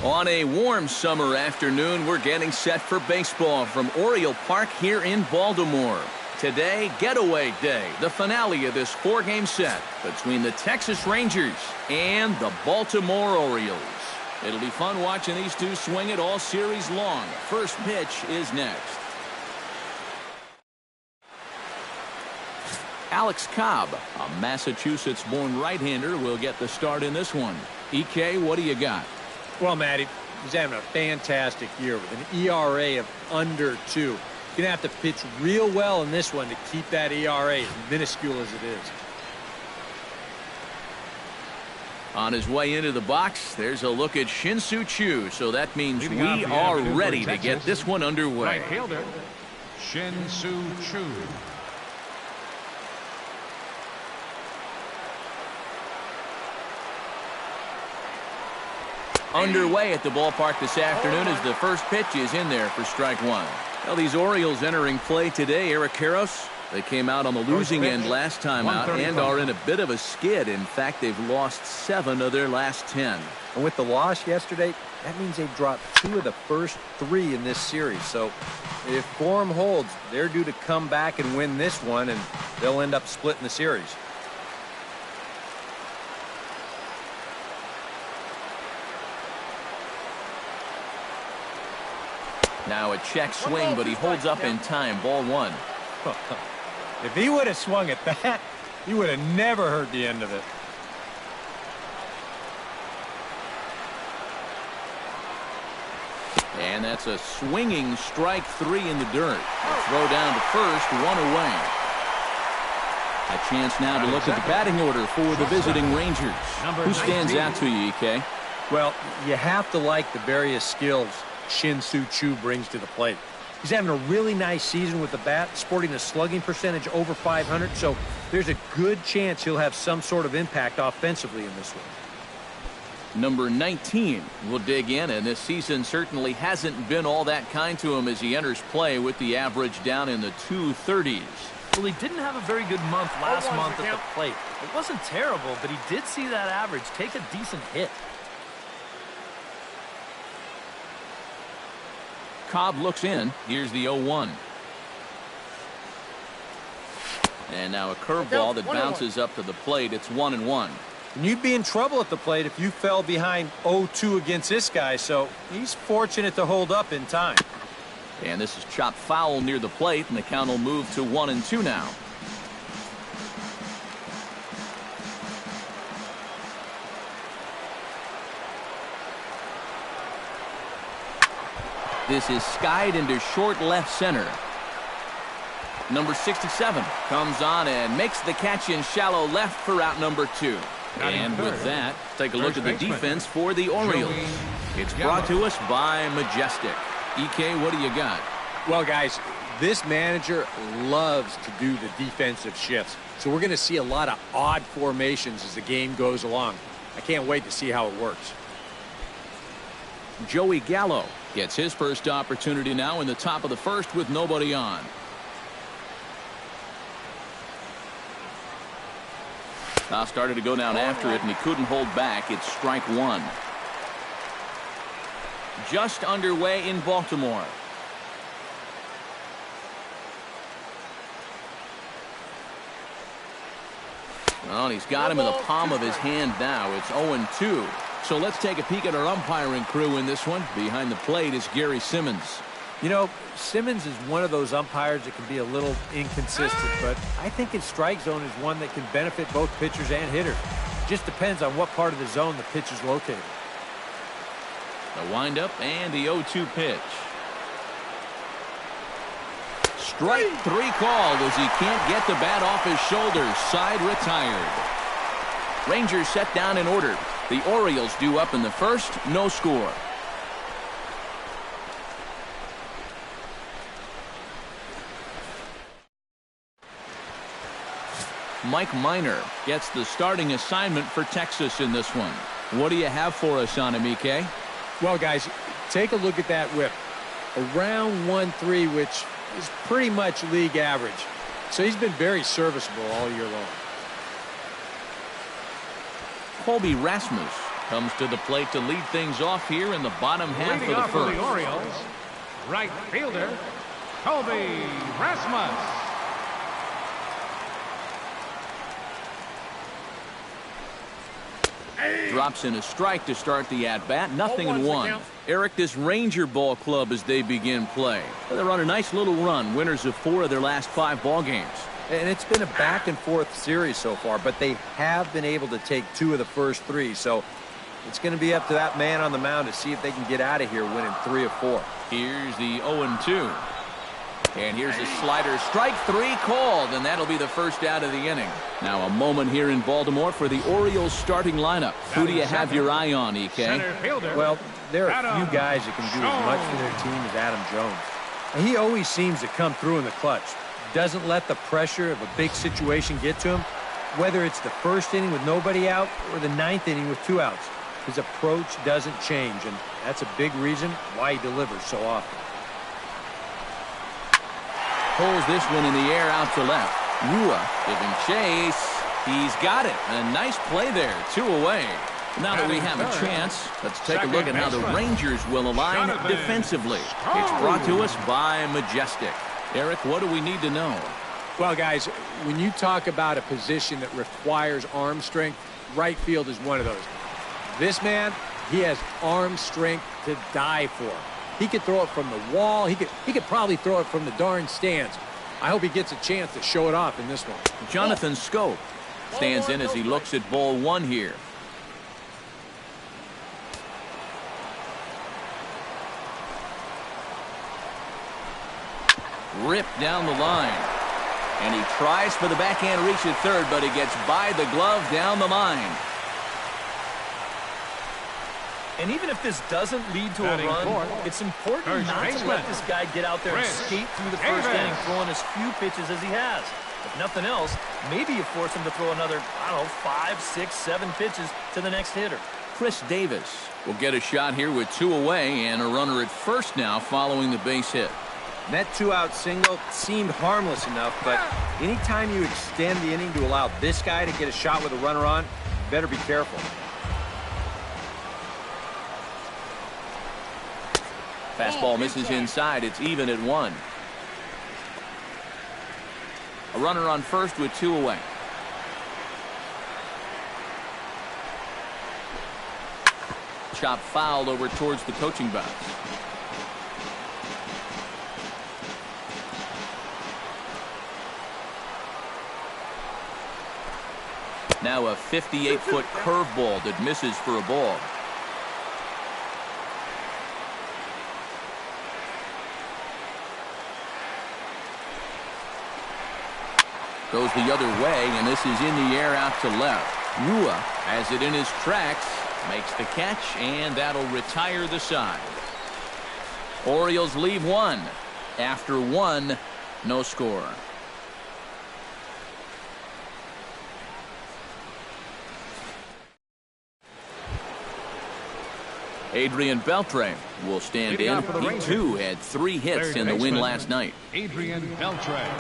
On a warm summer afternoon, we're getting set for baseball from Oriole Park here in Baltimore. Today, Getaway Day, the finale of this four-game set between the Texas Rangers and the Baltimore Orioles. It'll be fun watching these two swing it all series long. First pitch is next. Alex Cobb, a Massachusetts-born right-hander, will get the start in this one. EK, what do you got? Well, Matty, he's having a fantastic year with an ERA of under 2. You're going to have to pitch real well in this one to keep that ERA as minuscule as it is. On his way into the box, there's a look at Shin-Soo Choo, so that means we are ready to get this one underway. Right fielder, Shin-Soo Choo. Underway at the ballpark this afternoon as the first pitch is in there for strike one. Well, these Orioles entering play today, Eric Karros, they came out on the losing end last time out and are in a bit of a skid. In fact, they've lost 7 of their last 10. And with the loss yesterday, that means they've dropped 2 of the first 3 in this series. So if form holds, they're due to come back and win this one, and they'll end up splitting the series. Now a check swing, but he holds up in time. Ball 1. If he would have swung at that, he would have never heard the end of it. And that's a swinging strike 3 in the dirt. A throw down to first, 1 away. A chance now to look at the batting order for the visiting Rangers. Who stands out to you, EK? Well, you have to like the various skills Shin-Soo Choo brings to the plate. He's having a really nice season with the bat, sporting a slugging percentage over 500, so there's a good chance he'll have some sort of impact offensively in this one. Number 19 will dig in, and this season certainly hasn't been all that kind to him as he enters play with the average down in the 230s. Well, he didn't have a very good month last month at the plate. It wasn't terrible, but he did see that average take a decent hit. Cobb looks in. Here's the 0-1. And now a curveball that bounces up to the plate. It's 1-1. And you'd be in trouble at the plate if you fell behind 0-2 against this guy, so he's fortunate to hold up in time. And this is chopped foul near the plate, and the count will move to 1-2 now. This is skied into short left center. Number 67 comes on and makes the catch in shallow left for out number 2. And with that, take a look at the defense for the Orioles. It's brought to us by Majestic. EK, what do you got? Well, guys, this manager loves to do the defensive shifts. So we're going to see a lot of odd formations as the game goes along. I can't wait to see how it works. Joey Gallo gets his first opportunity now in the top of the first with nobody on. Now started to go down after it, and he couldn't hold back. It's strike 1. Just underway in Baltimore. Well, he's got him in the palm of his hand now. It's 0-2. So let's take a peek at our umpiring crew in this one. Behind the plate is Gary Simmons. You know, Simmons is one of those umpires that can be a little inconsistent, but I think his strike zone is one that can benefit both pitchers and hitters. It just depends on what part of the zone the pitch is located. The windup and the 0-2 pitch. Strike 3 called as he can't get the bat off his shoulders. Side retired. Rangers set down in order. The Orioles due up in the first, no score. Mike Minor gets the starting assignment for Texas in this one. What do you have for us on him, EK? Well, guys, take a look at that whip. Around 1-3, which is pretty much league average. So he's been very serviceable all year long. Colby Rasmus Comes to the plate to lead things off here in the bottom half of the Leading off for first. the Orioles, right fielder, Colby Rasmus. Drops in a strike to start the at-bat. 0-1. Eric, this Ranger ball club as they begin play. They're on a nice little run. Winners of 4 of their last 5 ball games. And it's been a back-and-forth series so far, but they have been able to take 2 of the first 3. So it's going to be up to that man on the mound to see if they can get out of here winning 3 of 4. Here's the 0-2. And here's the slider. Strike 3 called, and that'll be the first out of the inning. Now a moment here in Baltimore for the Orioles starting lineup. Who do you have your eye on, EK? Well, there are a few guys that can do as much for their team as Adam Jones. And he always seems to come through in the clutch. Doesn't let the pressure of a big situation get to him. Whether it's the first inning with nobody out or the 9th inning with 2 outs, his approach doesn't change, and that's a big reason why he delivers so often. Pulls this one in the air out to left. Rua giving chase. He's got it. A nice play there. 2 away. Now that we have a chance, let's take a look at how the Rangers will align defensively. It's brought to us by Majestic. Eric, what do we need to know? Well, guys, when you talk about a position that requires arm strength, right field is one of those. This man, he has arm strength to die for. He could throw it from the wall. He could probably throw it from the darn stands. I hope he gets a chance to show it off in this one. Jonathan Scope stands in as he looks at ball 1 here. Ripped down the line. And he tries for the backhand reach at third, but he gets by the glove down the line. And even if this doesn't lead to a run, it's important not to let this guy get out there and skate through the first inning, throwing as few pitches as he has. If nothing else, maybe you force him to throw another, 5, 6, 7 pitches to the next hitter. Chris Davis will get a shot here with 2 away and a runner at first now following the base hit. That 2-out single seemed harmless enough, but anytime you extend the inning to allow this guy to get a shot with a runner on, you better be careful. Fastball misses inside. It's even at 1. A runner on first with 2 away. Chop fouled over towards the coaching box. Now a 58-foot curveball that misses for a ball. Goes the other way, and this is in the air out to left. Rua has it in his tracks, makes the catch, and that'll retire the side. Orioles leave 1. After 1, no score. Adrian Beltre will stand in. He, too, had 3 hits in the win last night. Adrian Beltre.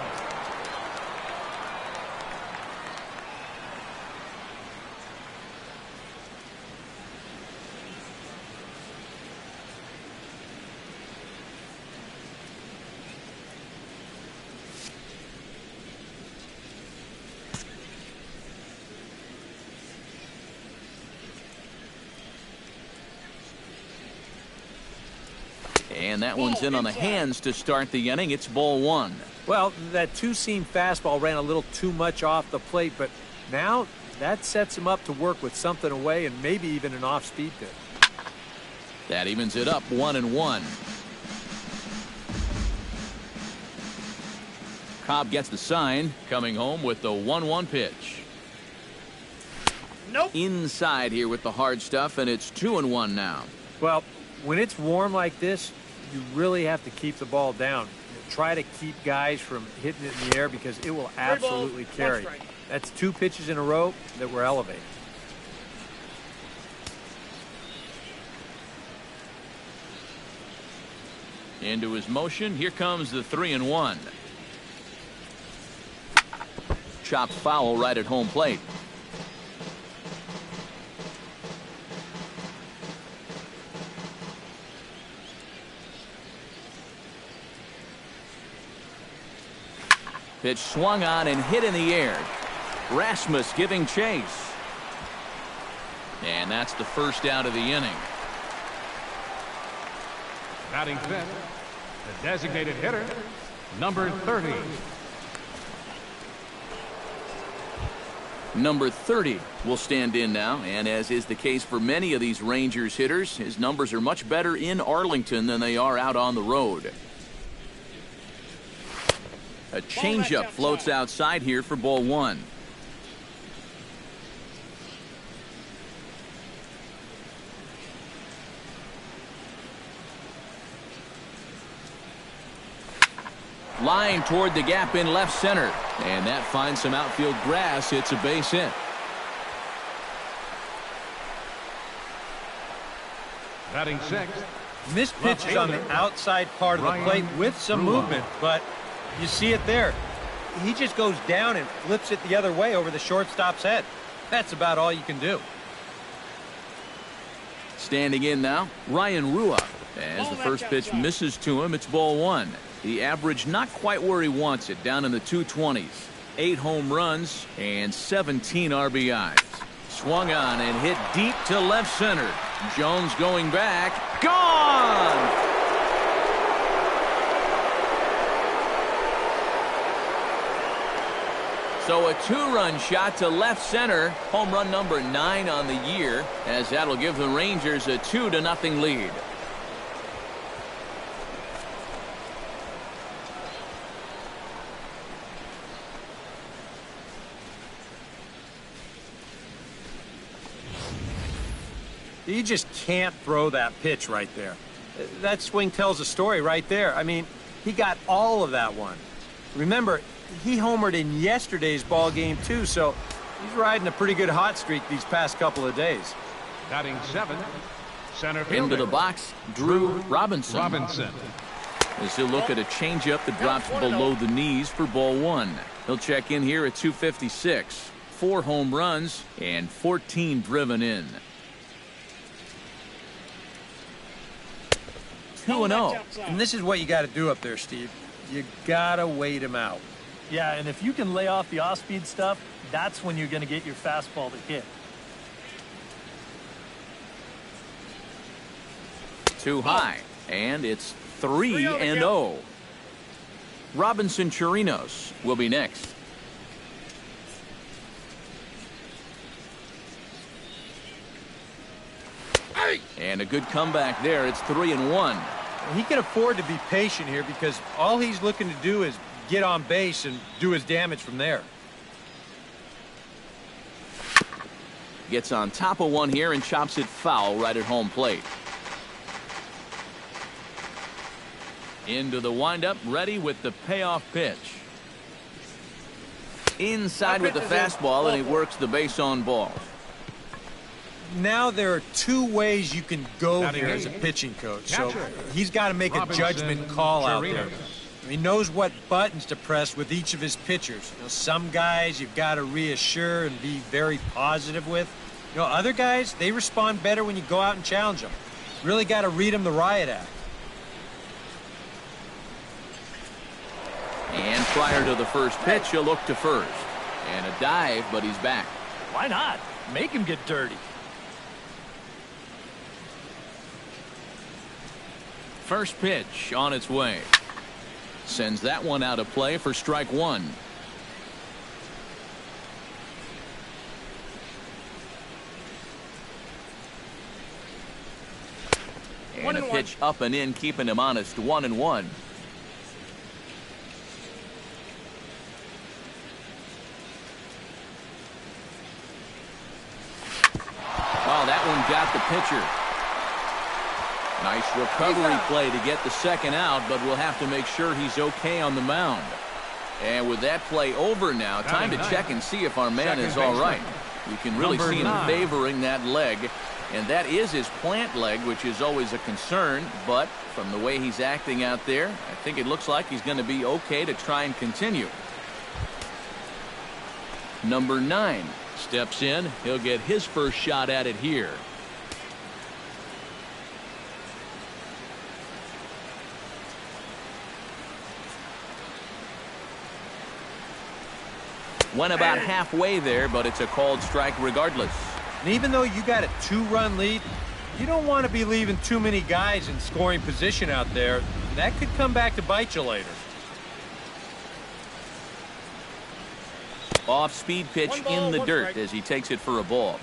And that one's in on the hands to start the inning. It's ball 1. Well, that two-seam fastball ran a little too much off the plate, but now that sets him up to work with something away and maybe even an off-speed pitch. That evens it up 1-1. Cobb gets the sign, coming home with the 1-1 pitch. Nope. Inside here with the hard stuff, and it's 2-1 now. Well, when it's warm like this, you really have to keep the ball down. Try to keep guys from hitting it in the air because it will absolutely carry. That's 2 pitches in a row that were elevated. Into his motion. Here comes the 3-1. Chopped foul right at home plate. Pitch swung on and hit in the air. Rasmus giving chase. And that's the first out of the inning. Batting fifth, the designated hitter, number 30. Number 30 will stand in now, and as is the case for many of these Rangers hitters, his numbers are much better in Arlington than they are out on the road. A changeup floats outside here for ball one. Line toward the gap in left center, and that finds some outfield grass. It's a base hit. Batting sixth. Missed pitches on the outside part of the plate with some movement, but you see it there. He just goes down and flips it the other way over the shortstop's head. That's about all you can do. Standing in now, Ryan Rua. As the first pitch misses to him, it's ball one. The average not quite where he wants it, down in the 220s. 8 home runs and 17 RBIs. Swung on and hit deep to left center. Jones going back. Gone! So a 2-run shot to left center. Home run number 9 on the year, as that'll give the Rangers a 2-0 lead. You just can't throw that pitch right there. That swing tells a story right there. I mean, he got all of that one. Remember, he homered in yesterday's ball game too, so he's riding a pretty good hot streak these past couple of days. Batting seventh, center fielder. Into the box, Drew Robinson. As he'll look at a changeup that drops below the knees for ball one. He'll check in here at 256. 4 home runs and 14 driven in. 2-0. And this is what you got to do up there, Steve. You got to wait him out. Yeah, and if you can lay off the off-speed stuff, that's when you're going to get your fastball to hit. Too high, and it's 3-0. Robinson Chirinos will be next. And a good comeback there. It's 3-1. He can afford to be patient here because all he's looking to do is get on base and do his damage from there. Gets on top of one here and chops it foul right at home plate. Into the windup, ready with the payoff pitch. Inside with the fastball, and he works the base on ball. Now there are 2 ways you can go here as a pitching coach. So he's got to make a judgment call out there. He knows what buttons to press with each of his pitchers. You know, some guys you've got to reassure and be very positive with. You know, other guys, they respond better when you go out and challenge them. Really got to read them the riot act. And prior to the first pitch, he'll look to first. And a dive, but he's back. Why not? Make him get dirty. First pitch on its way. Sends that one out of play for strike one. And a pitch up and in, keeping him honest. 1-1. Oh, that one got the pitcher. Nice recovery play to get the second out, but we'll have to make sure he's okay on the mound. And with that play over now, time to check and see if our man is all right. You can really see him favoring that leg, and that is his plant leg, which is always a concern, but from the way he's acting out there, I think it looks like he's going to be okay to try and continue. Number 9 steps in. He'll get his first shot at it here. Went about halfway there, but it's a called strike regardless. And even though you got a 2-run lead, you don't want to be leaving too many guys in scoring position out there. That could come back to bite you later. Off-speed pitch in the dirt as he takes it for a ball.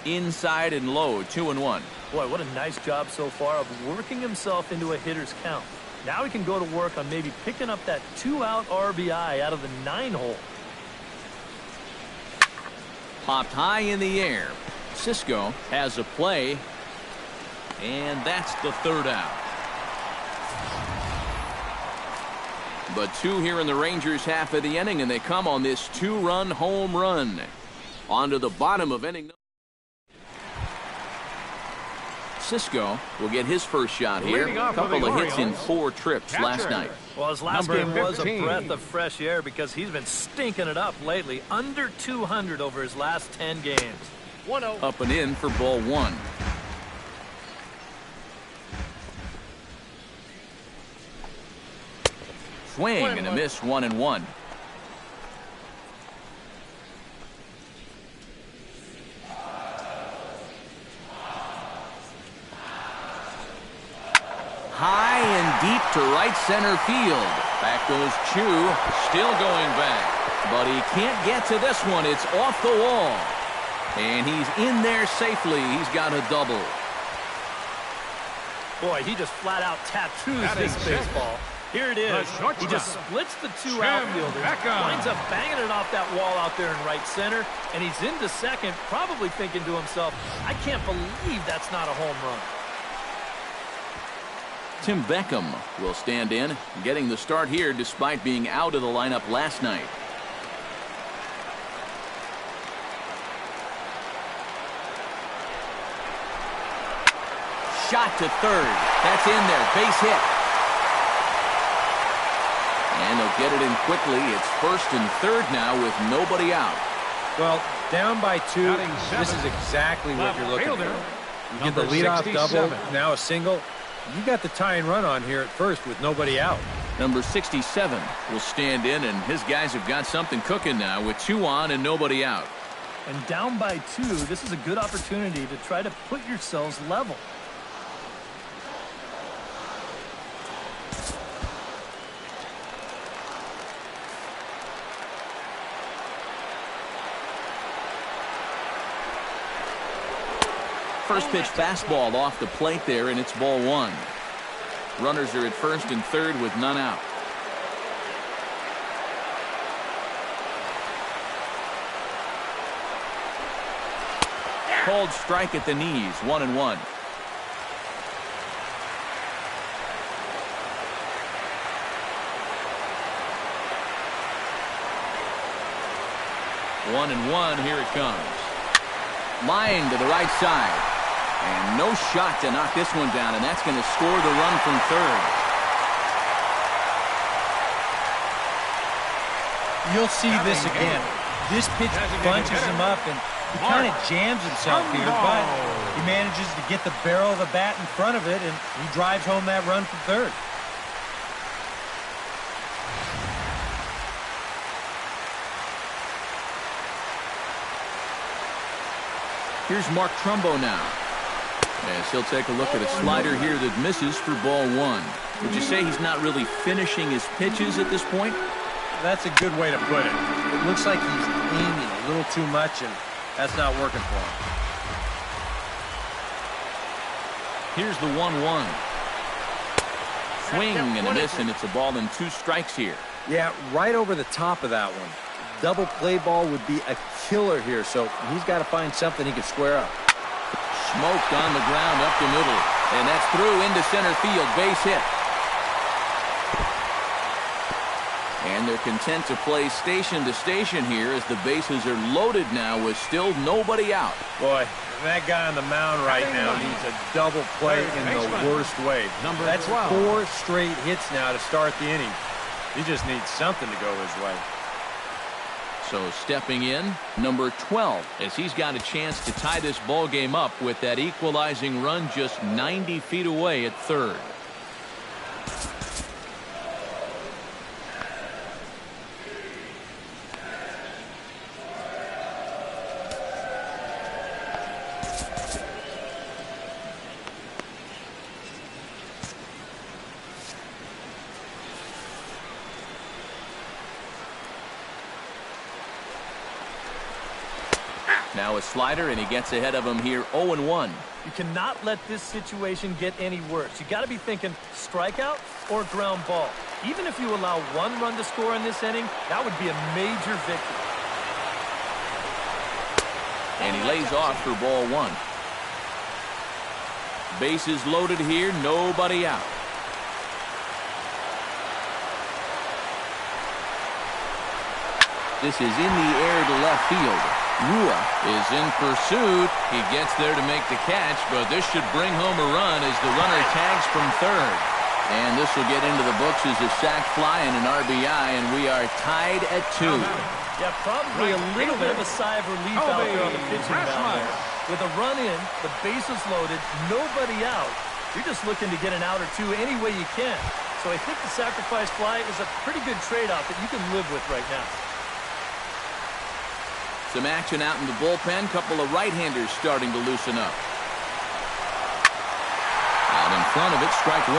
Inside and low, 2-1. Boy, what a nice job so far of working himself into a hitter's count. Now he can go to work on maybe picking up that 2-out RBI out of the 9-hole. Popped high in the air. Cisco has a play, and that's the 3rd out. But 2 here in the Rangers' half of the inning, and they come on this 2-run home run. On to the bottom of inning. Cisco will get his first shot here. A couple of hits in 4 trips last night. Well, his last game was a breath of fresh air because he's been stinking it up lately. Under 200 over his last 10 games. 1-0. Up and in for ball 1. Swing and a miss, 1-1. High and deep to right center field. Back goes Chu, still going back. But he can't get to this one. It's off the wall. And he's in there safely. He's got a double. Boy, he just flat out tattoos this baseball. Here it is. He just splits the 2 outfielders, winds up banging it off that wall out there in right center, and he's into second, probably thinking to himself, I can't believe that's not a home run. Tim Beckham will stand in, getting the start here despite being out of the lineup last night. Shot to third. That's in there. Base hit. And they'll get it in quickly. It's 1st and 3rd now with nobody out. Well, down by 2, this is exactly what you're looking for. You get the leadoff double, now a single. You got the tying run on here at first with nobody out. Number 67 will stand in, and his guys have got something cooking now with 2 on and nobody out. And down by 2, this is a good opportunity to try to put yourselves level. First pitch fastball off the plate there, and it's ball 1. Runners are at 1st and 3rd with none out. Called strike at the knees, 1-1. One and one, here it comes. Line to the right side. And no shot to knock this one down, and that's going to score the run from 3rd. You'll see this again. This pitch bunches him up, and he kind of jams himself here, but he manages to get the barrel of the bat in front of it, and he drives home that run from 3rd. Here's Mark Trumbo now. As he'll take a look at a slider here that misses for ball 1. Would you say he's not really finishing his pitches at this point? That's a good way to put it. It looks like he's aiming a little too much, and that's not working for him. Here's the 1-1. Swing and a miss, and it's a ball and 2 strikes here. Yeah, right over the top of that one. Double play ball would be a killer here, so he's got to find something he can square up. Smoked on the ground up the middle, and that's through into center field. Base hit. And they're content to play station to station here as the bases are loaded now with still nobody out. Boy, that guy on the mound right now needs a double play in the worst way. That's 4 straight hits now to start the inning. He just needs something to go his way. So stepping in, number 12, as he's got a chance to tie this ball game up with that equalizing run just 90 feet away at 3rd. Now a slider, and he gets ahead of him here 0-1. You cannot let this situation get any worse. You got to be thinking strikeout or ground ball. Even if you allow 1 run to score in this inning, that would be a major victory. And he lays off for ball 1. Bases loaded here, nobody out. This is in the air to left field. Rua is in pursuit. He gets there to make the catch, but this should bring home a run as the runner tags from third. And this will get into the books as a sac fly and an RBI, and we are tied at 2. Yeah, probably a little bit of a sigh of relief out there on the pitching mound there. With a run in, the bases loaded, nobody out. You're just looking to get an out or two any way you can. So I think the sacrifice fly is a pretty good trade-off that you can live with right now. Some action out in the bullpen. Couple of right-handers starting to loosen up. Out in front of it, strike 1.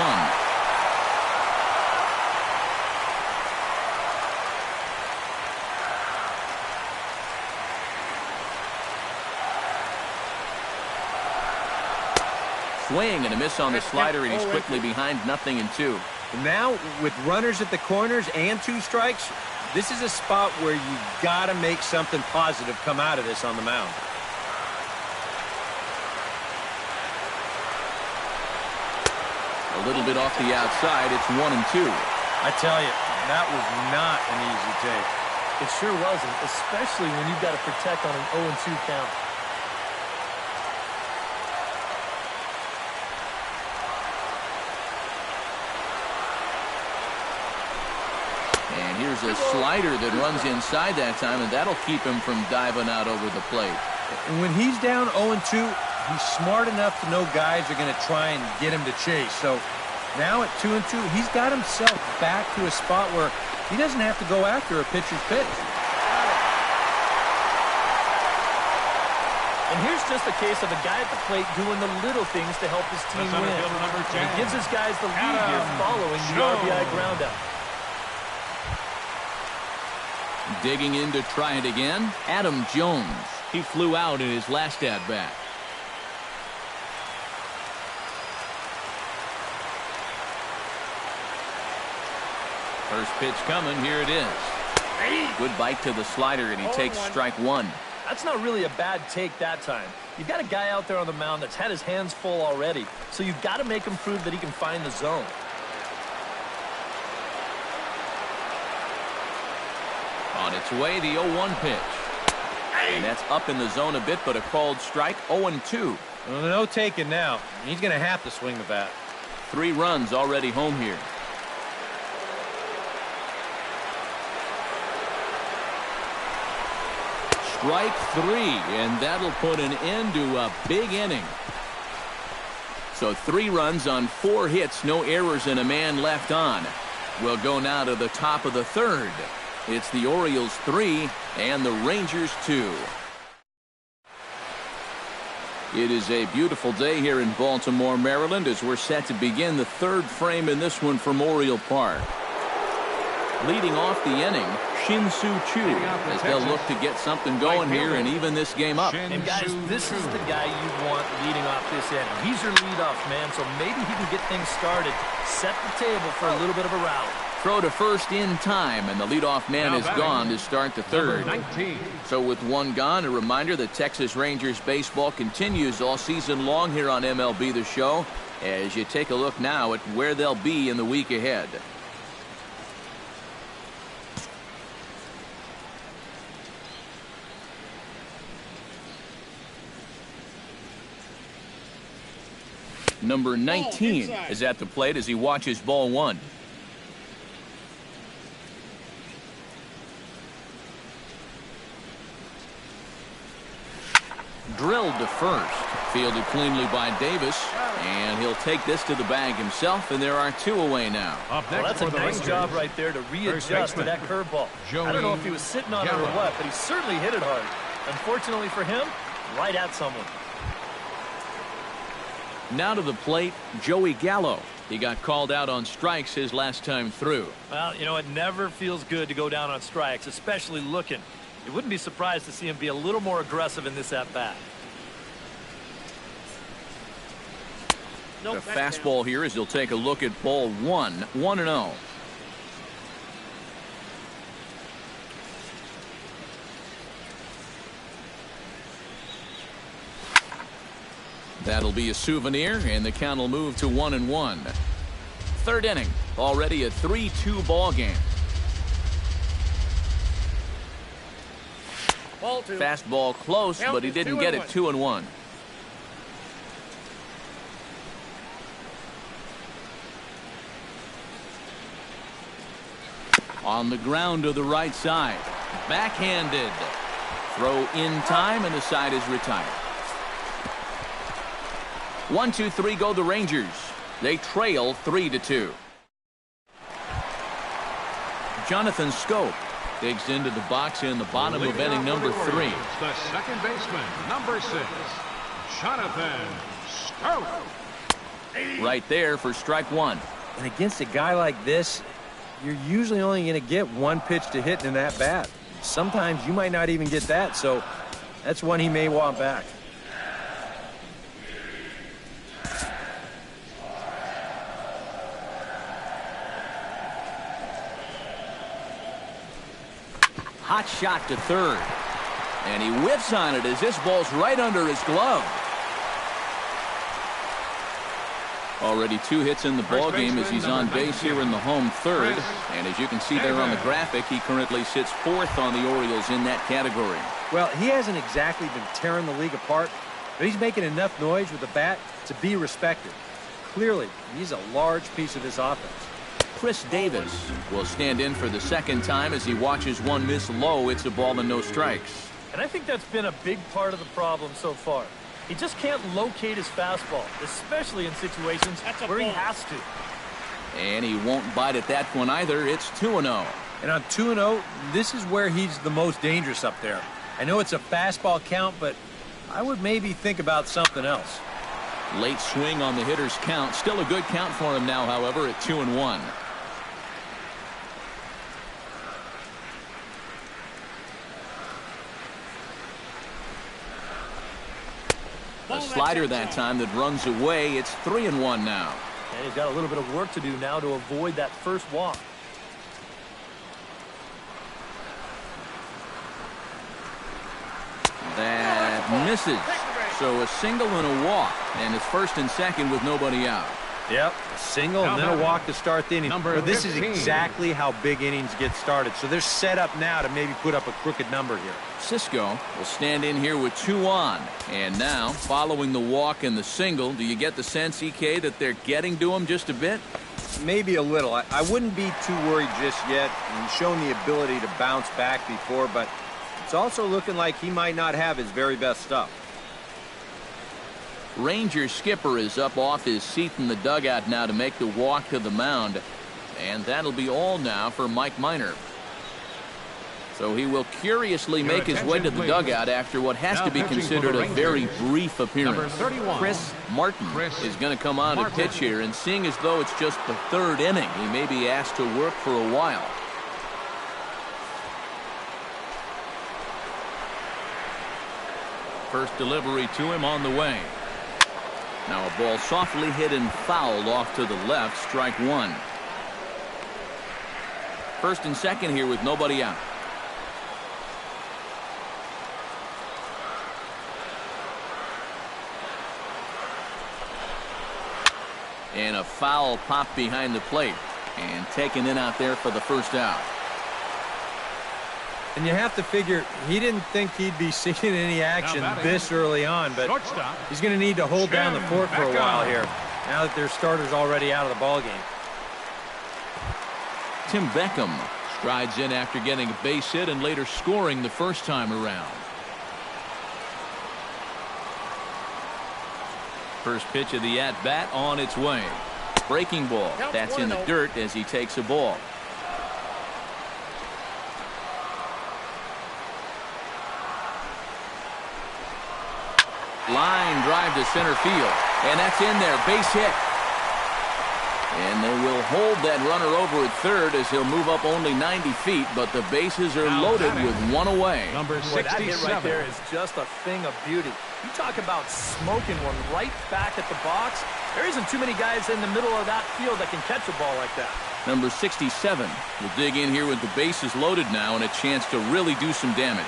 Swing and a miss on the slider, and he's quickly behind 0-2. Now, with runners at the corners and 2 strikes, this is a spot where you got to make something positive come out of this on the mound. A little bit off the outside. It's 1-2. I tell you, that was not an easy take. It sure wasn't, especially when you've got to protect on an 0-2 count. Here's a slider that runs inside that time, and that'll keep him from diving out over the plate. And when he's down 0-2, he's smart enough to know guys are going to try and get him to chase. So now at 2-2, he's got himself back to a spot where he doesn't have to go after a pitcher's pitch. And here's just a case of a guy at the plate doing the little things to help his team win. And he gives his guys the lead here following the RBI groundout. Digging in to try it again, Adam Jones. He flew out in his last at-bat. First pitch coming, here it is. Good bite to the slider, and he takes strike 1. That's not really a bad take that time. You've got a guy out there on the mound that's had his hands full already, so you've got to make him prove that he can find the zone. On its way, the 0-1 pitch. And that's up in the zone a bit, but a called strike, 0-2. Well, no taking now. He's going to have to swing the bat. 3 runs already home here. Strike 3, and that'll put an end to a big inning. So 3 runs on 4 hits, no errors, and a man left on. We'll go now to the top of the 3rd. It's the Orioles 3 and the Rangers 2. It is a beautiful day here in Baltimore, Maryland, as we're set to begin the 3rd frame in this one from Oriole Park. Leading off the inning, Shin-Soo Choo, as they'll look to get something going here and even this game up. And guys, this is the guy you want leading off this inning. He's your leadoff man, so maybe he can get things started, set the table for a little bit of a rally. Throw to first in time, and the leadoff man is gone to start the 3rd. So with 1 gone, a reminder that Texas Rangers baseball continues all season long here on MLB The Show, as you take a look now at where they'll be in the week ahead. Number 19 is at the plate as he watches ball 1. Drilled to first. Fielded cleanly by Davis. And he'll take this to the bag himself, and there are 2 away now. Well, that's a nice job right there to readjust to that curveball. I don't know if he was sitting on it or what, but he certainly hit it hard. Unfortunately for him, right at someone. Now to the plate, Joey Gallo. He got called out on strikes his last time through. Well, you know, it never feels good to go down on strikes, especially looking. You wouldn't be surprised to see him be a little more aggressive in this at-bat. The fastball here as he'll take a look at ball 1, 1-0. That'll be a souvenir, and the count will move to 1-1. Third inning, already a 3-2 ball game. Ball 2. Fastball close, but he didn't get it. 2-1. On the ground to the right side. Backhanded. Throw in time, and the side is retired. 1-2-3 go the Rangers. They trail 3-2. Jonathan Scope digs into the box in the bottom of inning number 3. The second baseman, number 6, Jonathan Scope. Right there for strike 1. And against a guy like this, you're usually only going to get one pitch to hit in that bat. Sometimes you might not even get that, so that's one he may want back. Hot shot to third. And he whiffs on it as this ball's right under his glove. Already 2 hits in the ball game as he's on base here in the home third. And as you can see there on the graphic, he currently sits 4th on the Orioles in that category. Well, he hasn't exactly been tearing the league apart, but he's making enough noise with the bat to be respected. Clearly, he's a large piece of this offense. Chris Davis will stand in for the second time as he watches one miss low. It's a ball and no strikes. And I think that's been a big part of the problem so far. He just can't locate his fastball, especially in situations where he has to. And he won't bite at that one either. It's 2-0. And on 2-0, this is where he's the most dangerous up there. I know it's a fastball count, but I would maybe think about something else. Late swing on the hitter's count. Still a good count for him now, however, at 2-1. A slider that time that runs away. It's 3-1 now. And he's got a little bit of work to do now to avoid that first walk. That misses. So a single and a walk. And it's 1st and 2nd with nobody out. Yep, a single and then a walk to start the inning. But this is exactly how big innings get started. So they're set up now to maybe put up a crooked number here. Cisco will stand in here with 2 on. And now, following the walk and the single, do you get the sense, EK, that they're getting to him just a bit? Maybe a little. I wouldn't be too worried just yet. He's shown the ability to bounce back before, but it's also looking like he might not have his very best stuff. Ranger skipper is up off his seat in the dugout now to make the walk to the mound. And that'll be all now for Mike Minor. So he will curiously make his way to the dugout after what has to be considered a very brief appearance. Chris Martin is going to come on and pitch here, and seeing as though it's just the 3rd inning, he may be asked to work for a while. First delivery to him on the way. Now a ball softly hit and fouled off to the left. Strike 1. 1st and 2nd here with nobody out. And a foul pop behind the plate. And taken in out there for the first out. And you have to figure he didn't think he'd be seeing any action this early on, but he's going to need to hold down the fort for a while here now that their starter's already out of the ball game. Tim Beckham strides in after getting a base hit and later scoring the first time around. First pitch of the at-bat on its way. Breaking ball. That's in the dirt as he takes a ball. Line drive to center field. And that's in there. Base hit. And they will hold that runner over at third as he'll move up only 90 feet, but the bases are loaded with one away. Number Boy, that hit 67. right there is just a thing of beauty. You talk about smoking one right back at the box. There isn't too many guys in the middle of that field that can catch a ball like that. Number 67 will dig in here with the bases loaded now and a chance to really do some damage.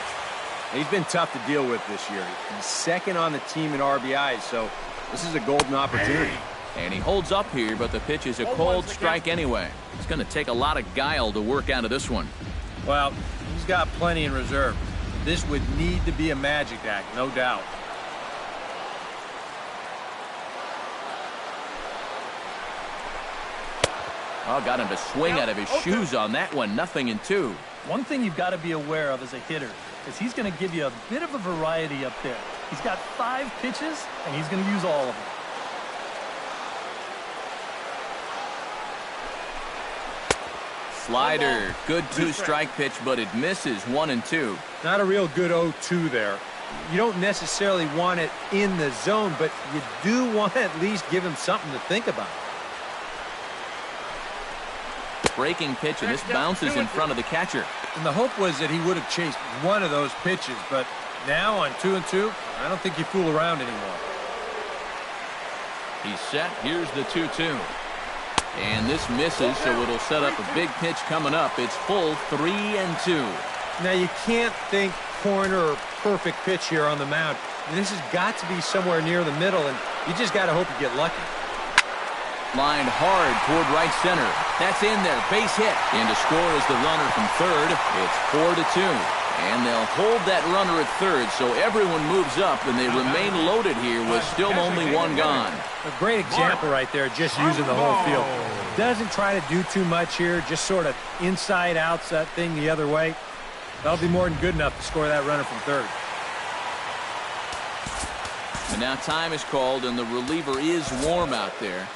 He's been tough to deal with this year. He's second on the team in RBIs, so this is a golden opportunity. And he holds up here, but the pitch is a cold strike anyway. It's going to take a lot of guile to work out of this one. Well, he's got plenty in reserve. This would need to be a magic act, no doubt. Oh, got him to swing out of his shoes on that one. 0-2. One thing you've got to be aware of as a hitter is he's going to give you a bit of a variety up there. He's got 5 pitches, and he's going to use all of them. Slider, good 2-strike pitch, but it misses. 1-2. Not a real good 0-2 there. You don't necessarily want it in the zone, but you do want to at least give him something to think about. Breaking pitch, and this bounces in front of the catcher. And the hope was that he would have chased one of those pitches, but now on 2-2, I don't think you fool around anymore. He's set. Here's the 2-2. And this misses, so it'll set up a big pitch coming up. It's full 3-2. Now, you can't think corner or perfect pitch here on the mound. This has got to be somewhere near the middle, and you just got to hope you get lucky. Lined hard toward right center. That's in there. Base hit. And to score is the runner from third. It's 4-2. And they'll hold that runner at third, so everyone moves up, and they remain loaded here with still only one gone. A great example right there, just using the whole field. Doesn't try to do too much here, just sort of inside outs that thing the other way. That'll be more than good enough to score that runner from third. And now time is called, and the reliever is warm out there.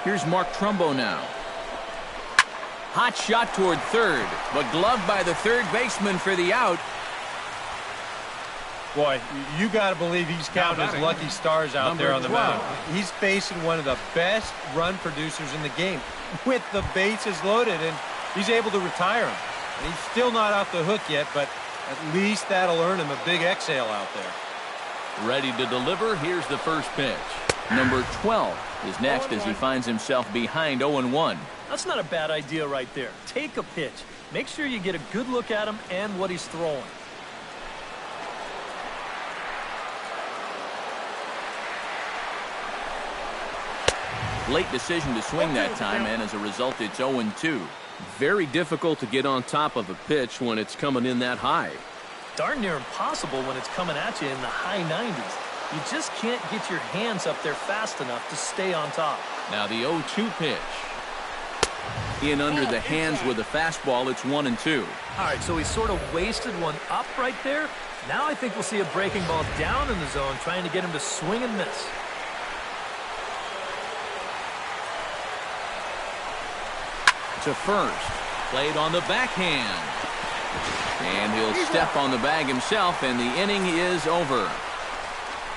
Here's Mark Trumbo now. Hot shot toward third, but gloved by the third baseman for the out. Boy, you got to believe he's counting his lucky stars out there on the mound. He's facing one of the best run producers in the game with the bases loaded, and he's able to retire him. And he's still not off the hook yet, but at least that'll earn him a big exhale out there. Ready to deliver. Here's the first pitch. Number 12 is next as he finds himself behind 0-1. That's not a bad idea right there. Take a pitch. Make sure you get a good look at him and what he's throwing. Late decision to swing that time, and as a result, it's 0-2. Very difficult to get on top of a pitch when it's coming in that high. Darn near impossible when it's coming at you in the high 90s. You just can't get your hands up there fast enough to stay on top. Now the 0-2 pitch. In under the hands with a fastball, it's 1-2. All right, so he sort of wasted one up right there. Now I think we'll see a breaking ball down in the zone, trying to get him to swing and miss. To first. Played on the backhand. And he'll step on the bag himself, and the inning is over.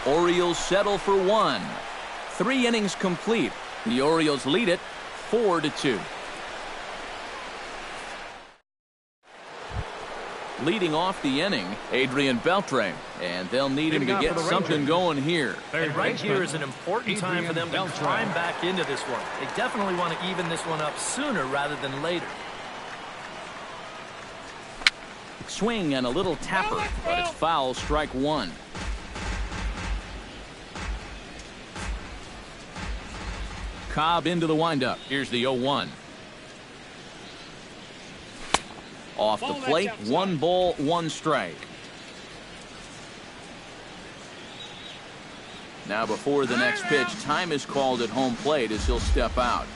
Orioles settle for 1. 3 innings complete. The Orioles lead it 4-2. Leading off the inning, Adrian Beltre, and they'll need him to get something going here. And right here is an important time for them to climb back into this one. They definitely want to even this one up sooner rather than later. Swing and a little tapper, but it's foul, strike 1. Cobb into the windup. Here's the 0-1. Off the plate, 1 ball, 1 strike. Now before the next pitch, time is called at home plate as he'll step out.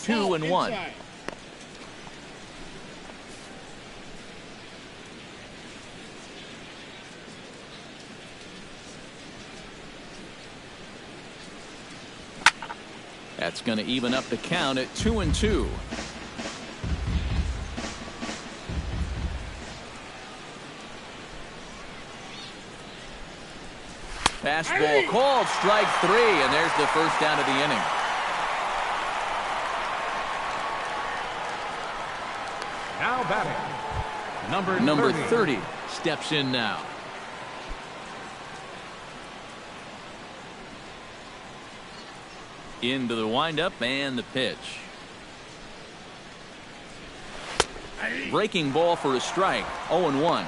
Two and 1. That's going to even up the count at 2-2. Fastball called, strike 3, and there's the first out of the inning. Now batting, Number 30 steps in now. Into the windup and the pitch. Breaking ball for a strike. 0-1.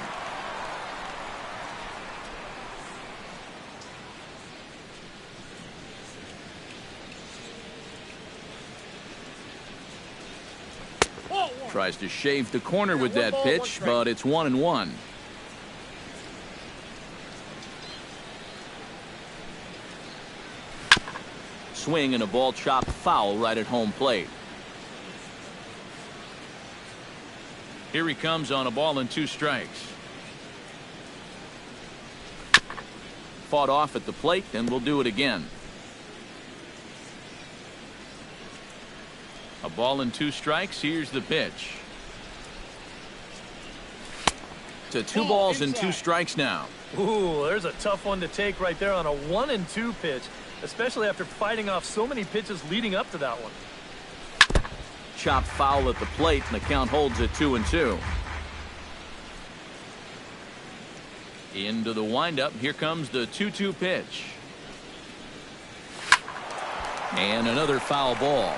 Tries to shave the corner with that pitch, but it's 1-1. Swing and a ball chopped foul right at home plate. Here he comes on a ball and 2 strikes. Fought off at the plate, and we'll do it again. A ball and 2 strikes. Here's the pitch. To 2 balls and 2 strikes now. Ooh, there's a tough one to take right there on a 1-2 pitch, especially after fighting off so many pitches leading up to that one. Chopped foul at the plate, and the count holds at 2-2. Into the windup. Here comes the 2-2 pitch. And another foul ball.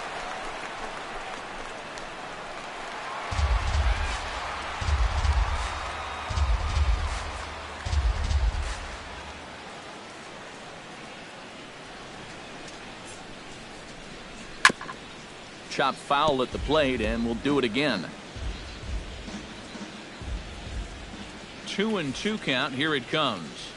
Chopped foul at the plate, and we'll do it again. 2-2 count. Here it comes.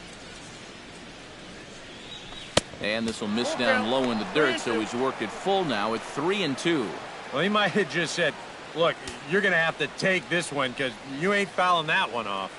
And this will miss down low in the dirt, so he's worked it full now at 3-2. Well, he might have just said, look, you're going to have to take this one because you ain't fouling that one off.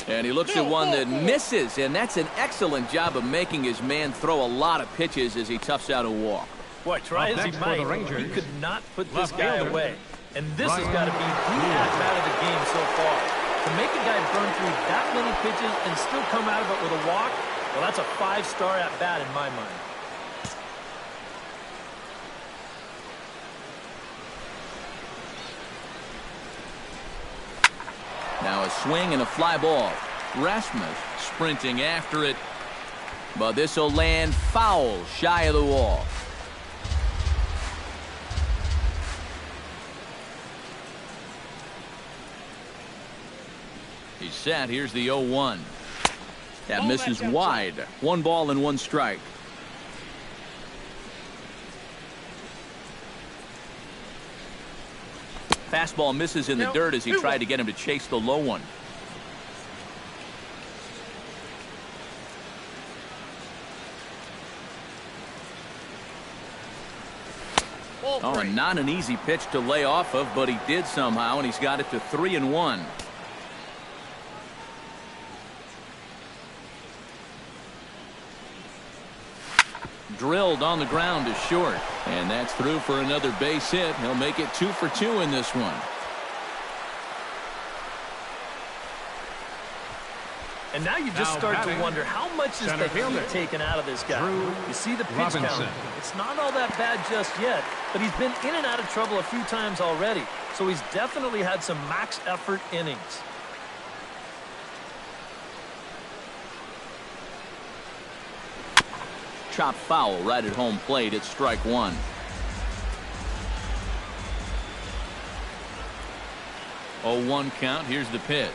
And he looks at one that misses, and that's an excellent job of making his man throw a lot of pitches as he toughs out a walk. Boy, try as he might, he could not put this guy away. And this has got to be the at-bat of the game so far. To make a guy burn through that many pitches and still come out of it with a walk, well, that's a 5-star at-bat in my mind. Now a swing and a fly ball. Rasmus sprinting after it. But this will land foul shy of the wall. He's set. Here's the 0-1. That misses wide. 1 ball and 1 strike. Fastball misses in the dirt as he tried to get him to chase the low one. Oh, not an easy pitch to lay off of, but he did somehow, and he's got it to 3-1. Drilled on the ground is short, and that's through for another base hit. He'll make it 2 for 2 in this one. And now you just start to wonder how much is the heat taken out of this guy. You see the pitch count. It's not all that bad just yet, but he's been in and out of trouble a few times already. So he's definitely had some max effort innings. Chop foul right at home plate. It's strike 1. Oh, 1 count. Here's the pitch.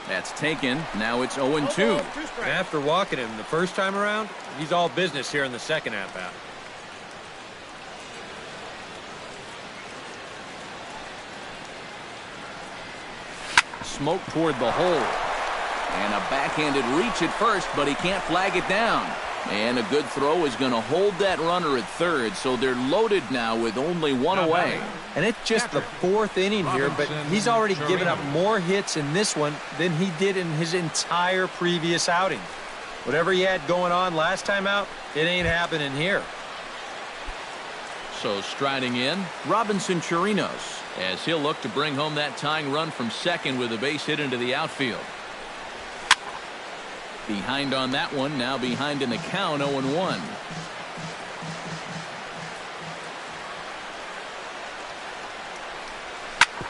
That's taken. Now it's 0-2. After walking him the first time around, he's all business here in the second at-bat. Smoke toward the hole. And a backhanded reach at first, but he can't flag it down. And a good throw is going to hold that runner at third, so they're loaded now with only 1 away. And it's just the 4th inning here, but he's already given up more hits in this one than he did in his entire previous outing. Whatever he had going on last time out, it ain't happening here. So striding in, Robinson Chirinos, as he'll look to bring home that tying run from second with a base hit into the outfield. Behind on that one, now behind in the count, 0-1.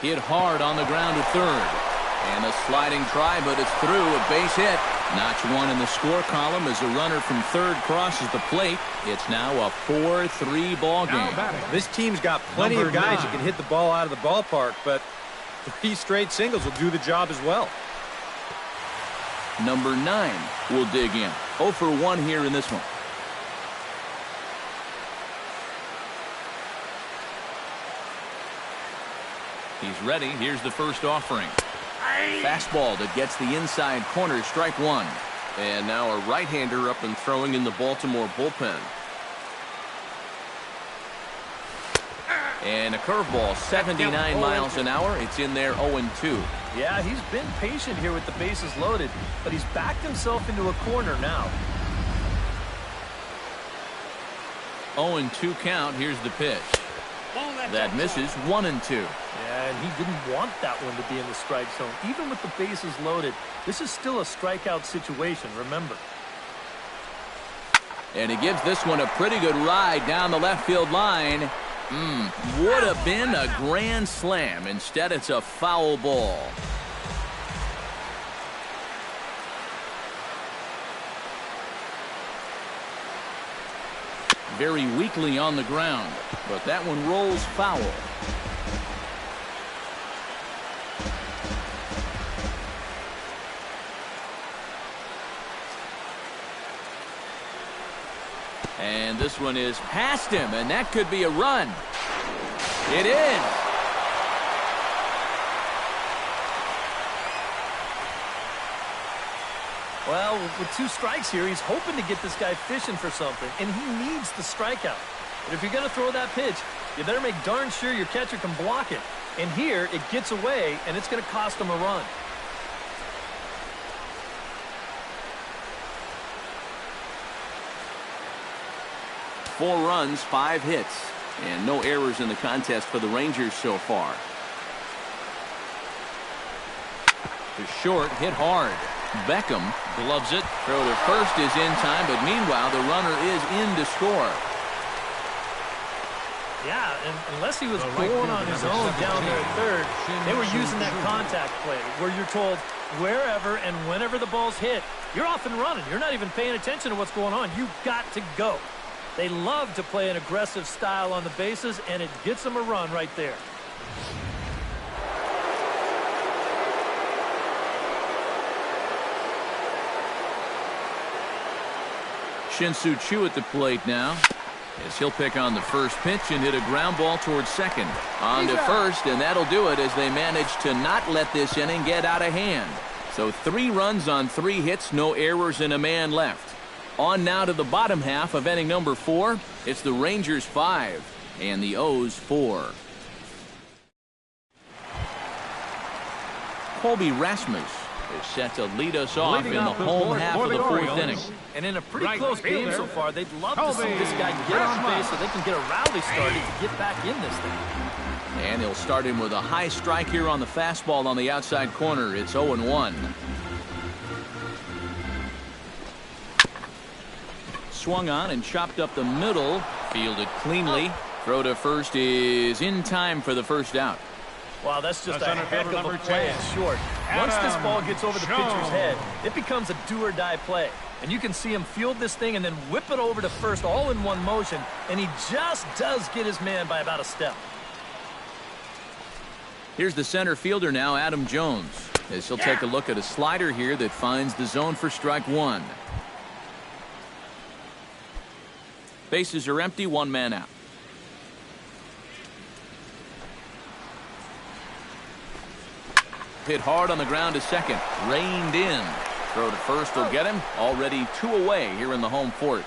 Hit hard on the ground to third. And a sliding try, but it's through, a base hit. Notch one in the score column as a runner from third crosses the plate. It's now a 4-3 ball game. This team's got plenty of guys who can hit the ball out of the ballpark, but 3 straight singles will do the job as well. Number 9 will dig in. 0 for 1 here in this one. He's ready. Here's the first offering. Fastball that gets the inside corner, strike one. And now a right-hander up and throwing in the Baltimore bullpen. And a curveball, 79 miles an hour. It's in there, 0-2. Yeah, he's been patient here with the bases loaded, but he's backed himself into a corner now. 0-2 count. Here's the pitch. That misses, 1-2. Yeah, and he didn't want that one to be in the strike zone. Even with the bases loaded, this is still a strikeout situation, remember. And he gives this one a pretty good ride down the left field line. Would have been a grand slam. Instead, it's a foul ball. Very weakly on the ground, but that one rolls foul. And this one is past him, and that could be a run. It is. Well, with 2 strikes here, he's hoping to get this guy fishing for something, and he needs the strikeout. But if you're going to throw that pitch, you better make darn sure your catcher can block it. And here, it gets away, and it's going to cost him a run. Four runs, 5 hits, and no errors in the contest for the Rangers so far. To short, hit hard. Beckham gloves it. Throw to first is in time, but meanwhile, the runner is in to score. Yeah, and unless he was going on his own down there at third, they were using that contact play where you're told wherever and whenever the ball's hit, you're off and running. You're not even paying attention to what's going on. You've got to go. They love to play an aggressive style on the bases, and it gets them a run right there. Shin-Soo Choo at the plate now, as he'll pick on the first pitch and hit a ground ball towards second. On to first, and that'll do it as they manage to not let this inning get out of hand. So 3 runs on 3 hits, no errors, and a man left. On now to the bottom half of inning number 4. It's the Rangers 5 and the O's 4. Colby Rasmus is set to lead us off in the home half of the 4th inning. And in a pretty close game so far, they'd love to see this guy get on base so they can get a rally started to get back in this thing. And he'll start him with a high strike here on the fastball on the outside corner. It's 0-1. Swung on and chopped up the middle. Fielded cleanly. Throw to first is in time for the first out. Wow, that's just a heck of a play in short. Once this ball gets over the pitcher's head, it becomes a do-or-die play. And you can see him field this thing and then whip it over to first all in one motion, and he just does get his man by about a step. Here's the center fielder now, Adam Jones, as he'll take a look at a slider here that finds the zone for strike one. Bases are empty, 1 man out. Hit hard on the ground to second. Reined in. Throw to first will get him. Already 2 away here in the home 4th.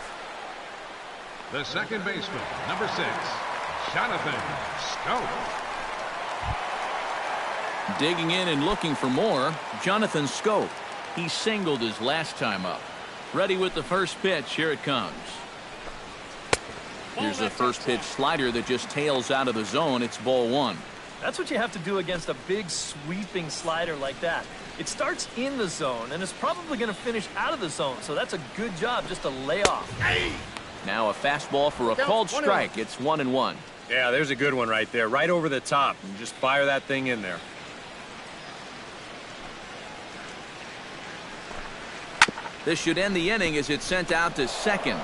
The second baseman, number 6, Jonathan Schoop. Digging in and looking for more, Jonathan Schoop. He singled his last time up. Ready with the first pitch. Here it comes. Here's the first pitch slider that just tails out of the zone. It's ball one. That's what you have to do against a big sweeping slider like that. It starts in the zone and is probably going to finish out of the zone, so that's a good job just to lay off. Now a fastball for a called strike. It's 1-1. Yeah, there's a good one right there, right over the top. And just fire that thing in there. This should end the inning as it's sent out to second.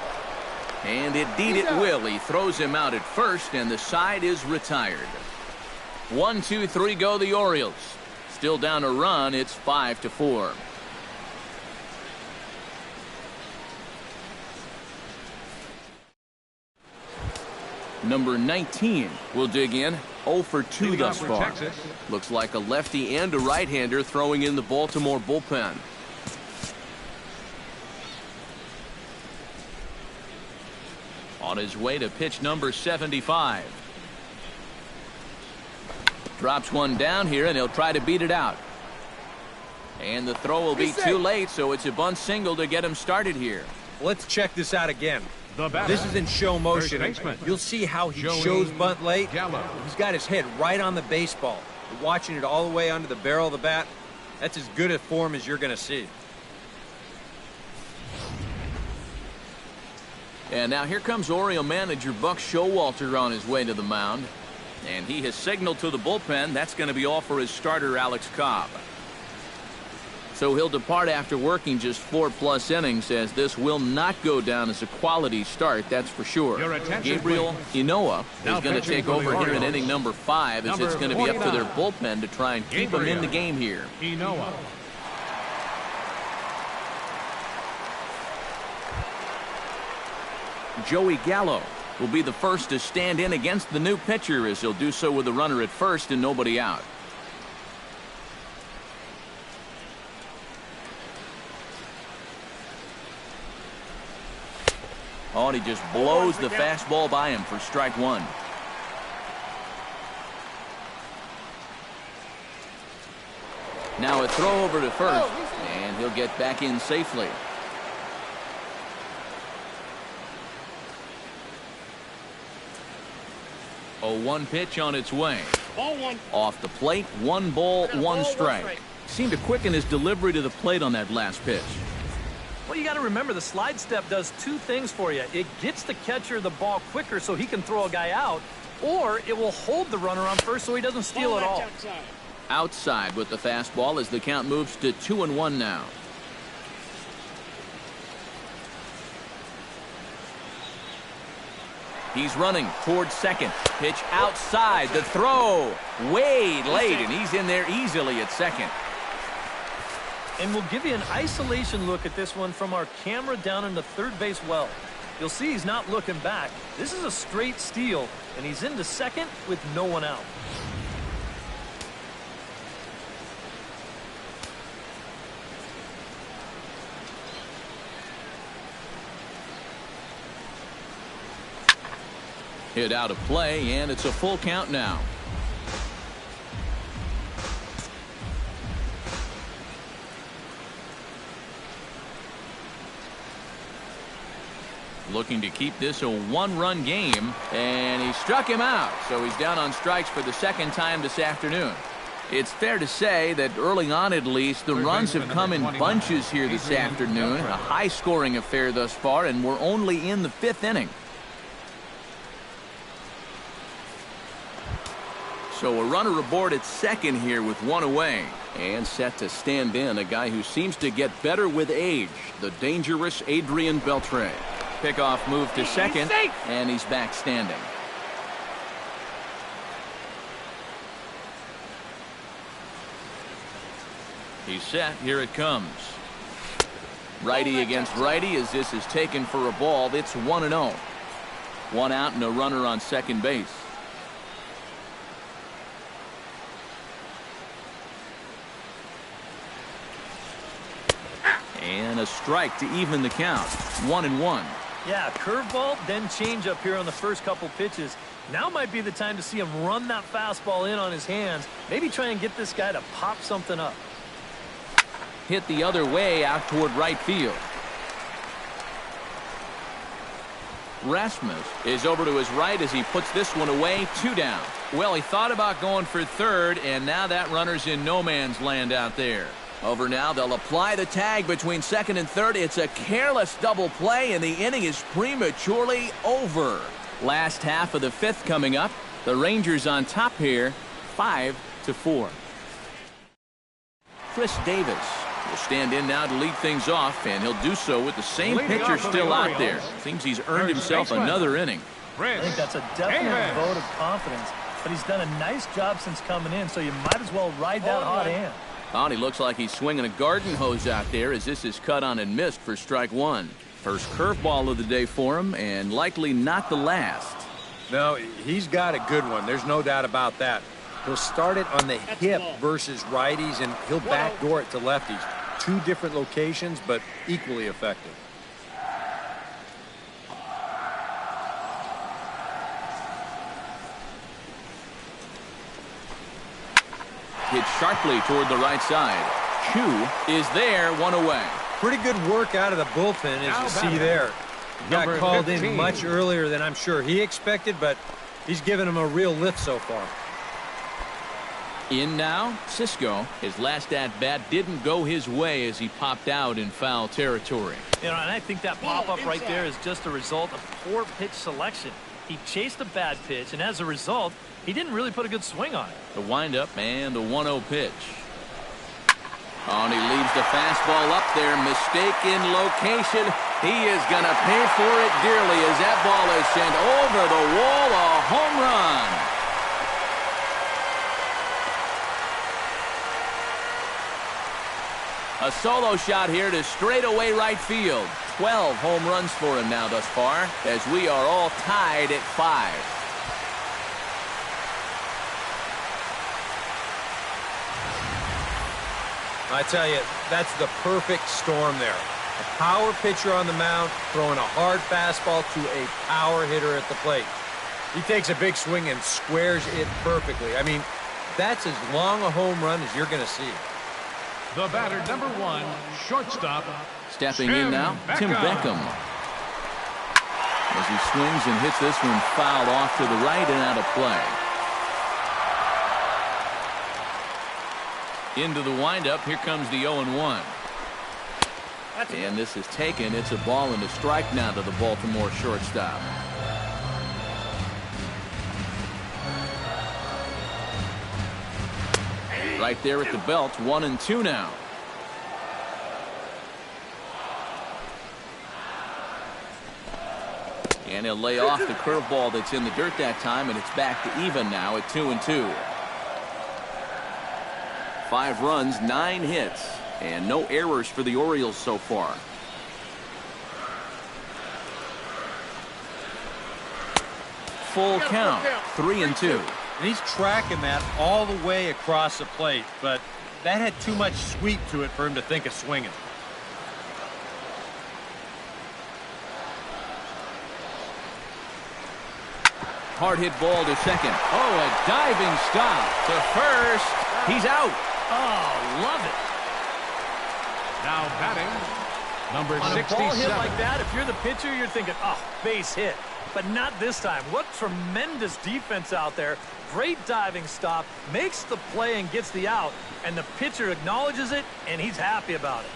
And indeed it will. He throws him out at first, and the side is retired. 1, 2, 3 go the Orioles. Still down a run. It's 5-4. Number 19 will dig in. 0 for 2 thus far. Looks like a lefty and a right-hander throwing in the Baltimore bullpen. On his way to pitch number 75. Drops one down here, and he'll try to beat it out. And the throw will be too late, so it's a bunt single to get him started here. Let's check this out again. This is in show motion. You'll see how he shows bunt late. He's got his head right on the baseball. Watching it all the way under the barrel of the bat. That's as good a form as you're going to see. And now here comes Oriole manager Buck Showalter on his way to the mound. And he has signaled to the bullpen that's going to be all for his starter, Alex Cobb. So he'll depart after working just 4+ innings, as this will not go down as a quality start, that's for sure. Gabriel Inoa is going to take over here in inning number 5, as it's going to be up to their bullpen to try and keep him in the game here. Inoa. Joey Gallo will be the first to stand in against the new pitcher, as he'll do so with a runner at first and nobody out. Oh, and he just blows the fastball by him for strike one. Now a throw over to first, and he'll get back in safely. A 1 pitch on its way. Ball one. Off the plate, 1 ball, 1 strike. Seemed to quicken his delivery to the plate on that last pitch. Well, you got to remember, the slide step does 2 things for you. It gets the catcher the ball quicker so he can throw a guy out, or it will hold the runner on first so he doesn't steal it all. Outside with the fastball as the count moves to 2-1 now. He's running towards second. Pitch outside. The throw way late, and he's in there easily at second. And we'll give you an isolation look at this one from our camera down in the third base well. You'll see he's not looking back. This is a straight steal, and he's into second with no one out. Hit out of play, and it's a full count now. Looking to keep this a 1-run game, and he struck him out, so he's down on strikes for the second time this afternoon. It's fair to say that early on, at least, the runs have come in bunches here this afternoon. A high-scoring affair thus far, and we're only in the 5th inning. So a runner aboard at second here with 1 away. And set to stand in a guy who seems to get better with age, the dangerous Adrian Beltre. Pickoff move to second, and he's back standing. He's set. Here it comes. Righty against righty as this is taken for a ball. It's 1-0. 1 out and a runner on second base. And a strike to even the count. 1-1. Yeah, curveball, then changeup here on the first couple pitches. Now might be the time to see him run that fastball in on his hands. Maybe try and get this guy to pop something up. Hit the other way out toward right field. Rasmus is over to his right as he puts this one away. 2 down. Well, he thought about going for third, and now that runner's in no man's land out there. Over now, they'll apply the tag between second and third. It's a careless double play, and the inning is prematurely over. Last half of the 5th coming up. The Rangers on top here, 5-4. Chris Davis will stand in now to lead things off, and he'll do so with the same pitcher still out there. Seems he's earned himself another inning. I think that's a definite vote of confidence, but he's done a nice job since coming in, so you might as well ride that hot hand. Oh, and he looks like he's swinging a garden hose out there as this is cut on and missed for strike 1. First curveball of the day for him, and likely not the last. No, he's got a good one. There's no doubt about that. He'll start it on the hip versus righties, and he'll backdoor it to lefties. 2 different locations, but equally effective. Hit sharply toward the right side. Chu is there, 1 away. Pretty good work out of the bullpen, as you see there. He got called in much earlier than I'm sure he expected, but he's given him a real lift so far. In now, Cisco. His last at-bat didn't go his way as he popped out in foul territory. You know, and I think that pop-up right there is just a result of poor pitch selection. He chased a bad pitch, and as a result, he didn't really put a good swing on it. The windup and the 1-0 pitch. Oh, and he leaves the fastball up there. Mistaken location. He is going to pay for it dearly as that ball is sent over the wall. A home run. A solo shot here to straightaway right field. 12 home runs for him now thus far, as we are all tied at 5. I tell you, that's the perfect storm there. A power pitcher on the mound throwing a hard fastball to a power hitter at the plate. He takes a big swing and squares it perfectly. I mean, that's as long a home run as you're going to see. The batter, number 1, shortstop. Stepping in now, Tim Beckham. As he swings and hits this one fouled off to the right and out of play. Into the windup, here comes the 0-1. And this is taken. It's a ball and a strike now to the Baltimore shortstop. Right there at the belt, 1-2 now. And he'll lay off the curveball that's in the dirt that time, and it's back to even now at 2-2. 5 runs, 9 hits, and no errors for the Orioles so far. Full count, 3-2. And he's tracking that all the way across the plate, but that had too much sweep to it for him to think of swinging. Hard hit ball to second. Oh, a diving stop to first. He's out. Oh, love it. Now batting, number 67. On a ball hit like that, if you're the pitcher, you're thinking, oh, base hit. But not this time. What tremendous defense out there. Great diving stop, makes the play and gets the out, and the pitcher acknowledges it, and he's happy about it.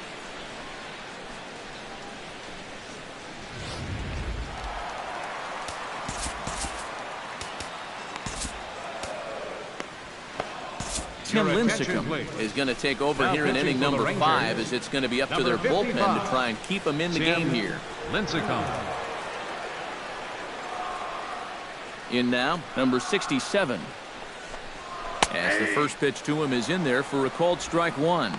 Tim Lincecum is going to take over here in inning number 5 as it's going to be up to their bullpen to try and keep them in the game here. Lincecum. In now, number 67. As the first pitch to him is in there for a called strike 1.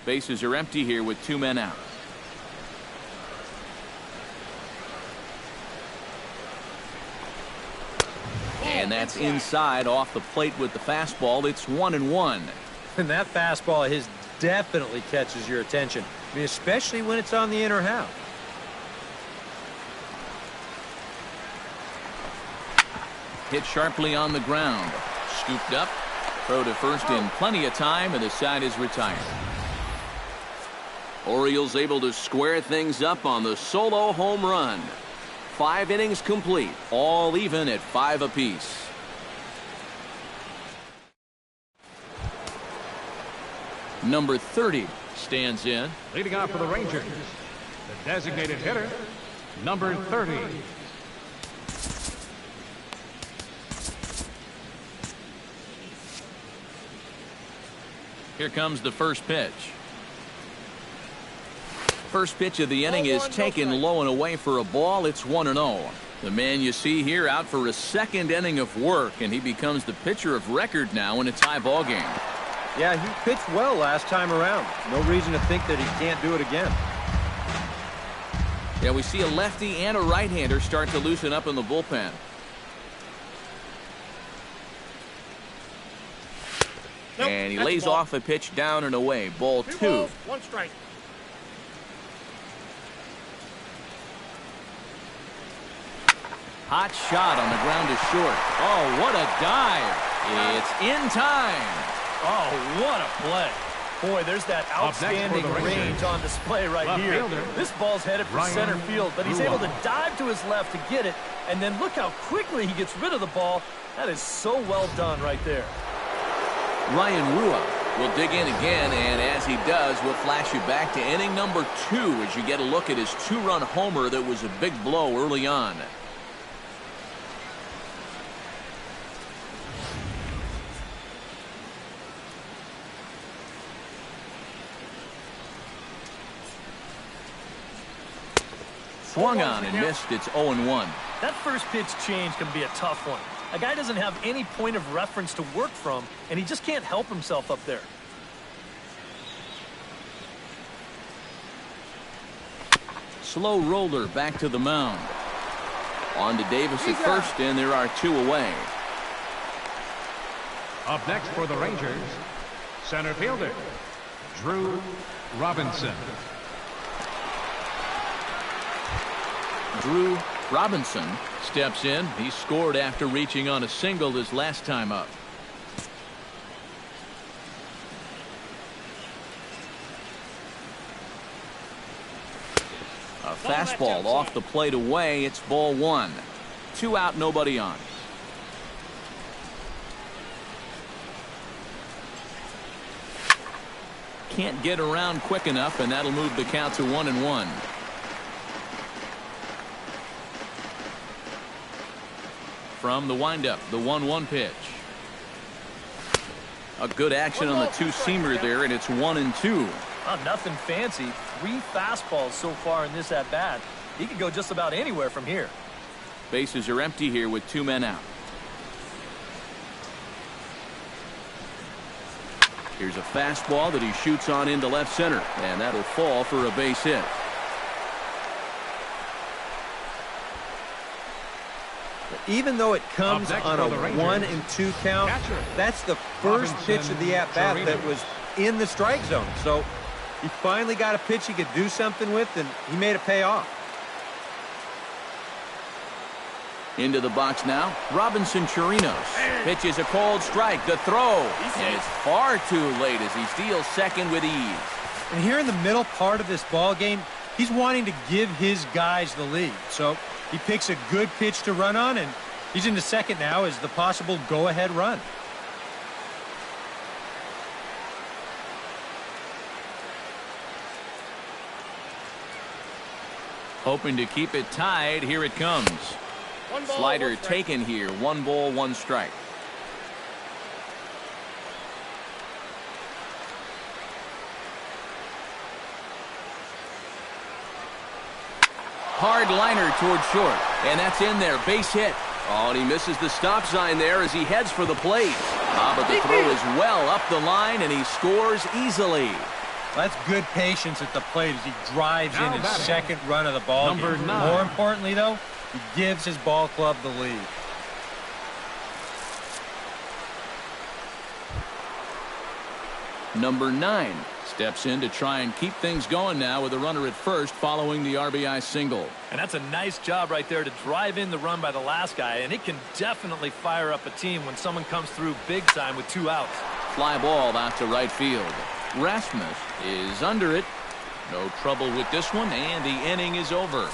Bases are empty here with 2 men out. And that's inside off the plate with the fastball. It's 1-1. And that fastball of his definitely catches your attention. I mean, especially when it's on the inner half. Hit sharply on the ground. Scooped up. Throw to first in plenty of time, and the side is retired. Orioles able to square things up on the solo home run. 5 innings complete, all even at 5 apiece. Number 30 stands in. Leading off for the Rangers, the designated hitter, number 30. Here comes the first pitch. First pitch of the inning is taken low and away for a ball. It's 1-0. The man you see here out for a second inning of work, and he becomes the pitcher of record now in a tie ball game. Yeah, he pitched well last time around. No reason to think that he can't do it again. Yeah, we see a lefty and a right-hander start to loosen up in the bullpen. Nope, and he lays off a pitch down and away. Ball 2. 1 strike. Hot shot on the ground is short. Oh, what a dive. It's in time. Oh, what a play. Boy, there's that outstanding range on display right here. This ball's headed for center field, but he's able to dive to his left to get it, and then look how quickly he gets rid of the ball. That is so well done right there. Ryan Rua will dig in again, and as he does, we'll flash you back to inning number 2 as you get a look at his 2-run homer that was a big blow early on. Swung on and missed. It's 0-1. That first pitch change can be a tough one. A guy doesn't have any point of reference to work from, and he just can't help himself up there. Slow roller back to the mound. On to Davis at first, and there are 2 away. Up next for the Rangers, center fielder, Drew Robinson. Drew Robinson steps in. He scored after reaching on a single his last time up. A fastball off the plate away. It's ball 1. 2 out, nobody on. Can't get around quick enough, and that'll move the count to 1-1. From the windup, the 1-1 pitch. A good action on the 2-seamer there, and it's 1-2. Oh, nothing fancy. 3 fastballs so far in this at-bat. He could go just about anywhere from here. Bases are empty here with 2 men out. Here's a fastball that he shoots on into left center, and that'll fall for a base hit. Even though it comes on a 1-2 count, that's the first pitch of the at-bat that was in the strike zone. So he finally got a pitch he could do something with, and he made it pay off. Into the box now, Robinson Chirinos. Pitches a cold strike, the throw, and it's far too late as he steals second with ease. And here in the middle part of this ball game, he's wanting to give his guys the lead. So he picks a good pitch to run on, and he's into second now as the possible go-ahead run. Hoping to keep it tied, here it comes. Slider taken here, 1 ball, 1 strike. Hard liner toward short, and that's in there, base hit. Oh, and he misses the stop sign there as he heads for the plate. But the throw is well up the line, and he scores easily. That's good patience at the plate as he drives in his second run of the ball game. Number 9. More importantly, though, he gives his ball club the lead. Number 9 steps in to try and keep things going now with a runner at first following the RBI single. And that's a nice job right there to drive in the run by the last guy, and it can definitely fire up a team when someone comes through big time with 2 outs. Fly ball out to right field. Rasmus is under it. No trouble with this one, and the inning is over.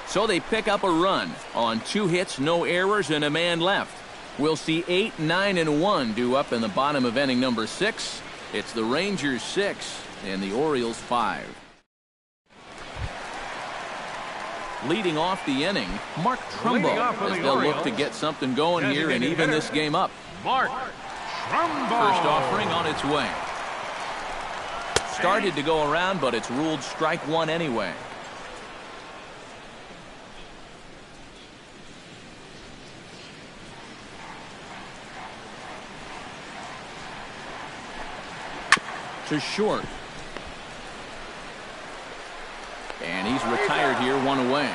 So they pick up a run on 2 hits, no errors, and a man left. We'll see 8, 9, and 1 due up in the bottom of inning number 6. It's the Rangers 6 and the Orioles 5. Leading off the inning, Mark Trumbo, as they'll look to get something going here and even this game up. Mark Trumbo. First offering on its way. Started to go around, but it's ruled strike 1 anyway. To short. And he's retired here, 1 away.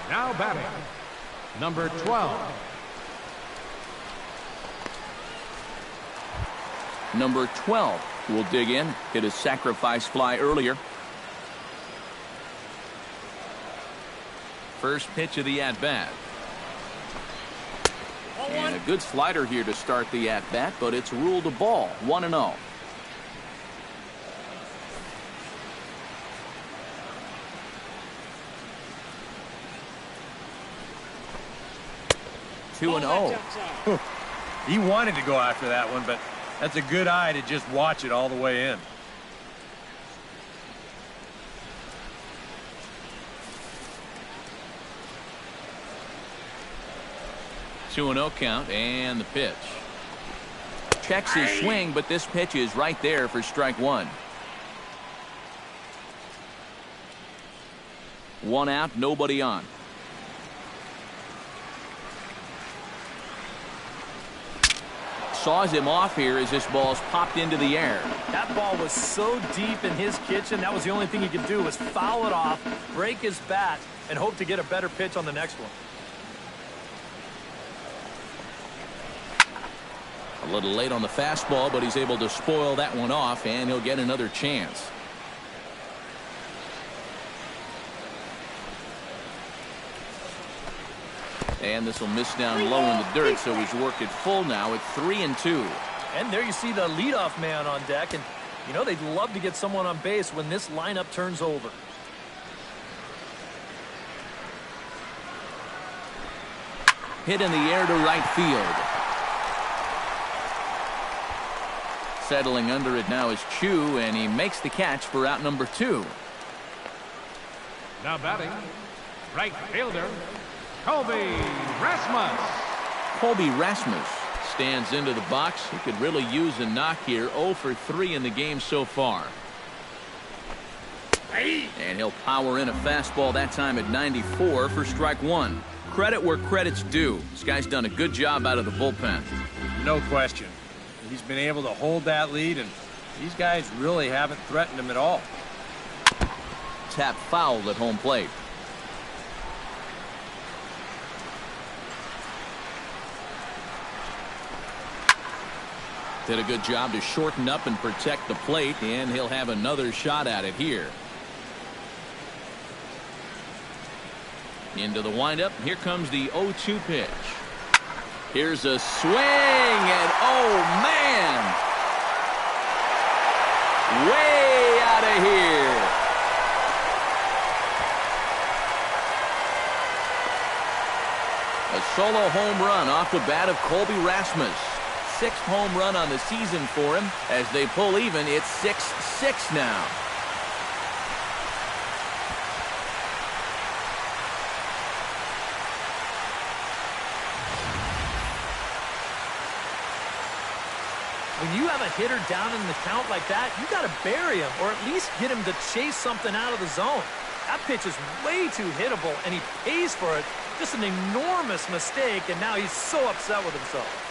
Now batting, number 12. Number 12 will dig in. Hit a sacrifice fly earlier. First pitch of the at-bat. And a good slider here to start the at-bat, but it's ruled a ball, 1-0. Two and 0. He wanted to go after that one, but that's a good eye to just watch it all the way in. Two and 0 count, and the pitch. Checks his swing, but this pitch is right there for strike 1. 1 out, nobody on. Saws him off here as this ball's popped into the air. That ball was so deep in his kitchen, that was the only thing he could do was foul it off, break his bat, and hope to get a better pitch on the next one. A little late on the fastball, but he's able to spoil that one off, and he'll get another chance. And this will miss down low in the dirt, so he's worked it full now at 3-2. And there you see the leadoff man on deck, and you know they'd love to get someone on base when this lineup turns over. Hit in the air to right field. Settling under it now is Chu, and he makes the catch for out number 2. Now batting, right fielder, Colby Rasmus. Colby Rasmus stands into the box. He could really use a knock here. 0 for 3 in the game so far. And he'll power in a fastball that time at 94 for strike 1. Credit where credit's due. This guy's done a good job out of the bullpen. No question. He's been able to hold that lead, and these guys really haven't threatened him at all. Tap fouled at home plate. Did a good job to shorten up and protect the plate, and he'll have another shot at it here. Into the windup. Here comes the 0-2 pitch. Here's a swing, and oh man, way out of here. A solo home run off the bat of Colby Rasmus. 6th home run on the season for him. As they pull even, it's 6-6 now. When you have a hitter down in the count like that, you got to bury him or at least get him to chase something out of the zone. That pitch is way too hittable, and he pays for it. Just an enormous mistake, and now he's so upset with himself.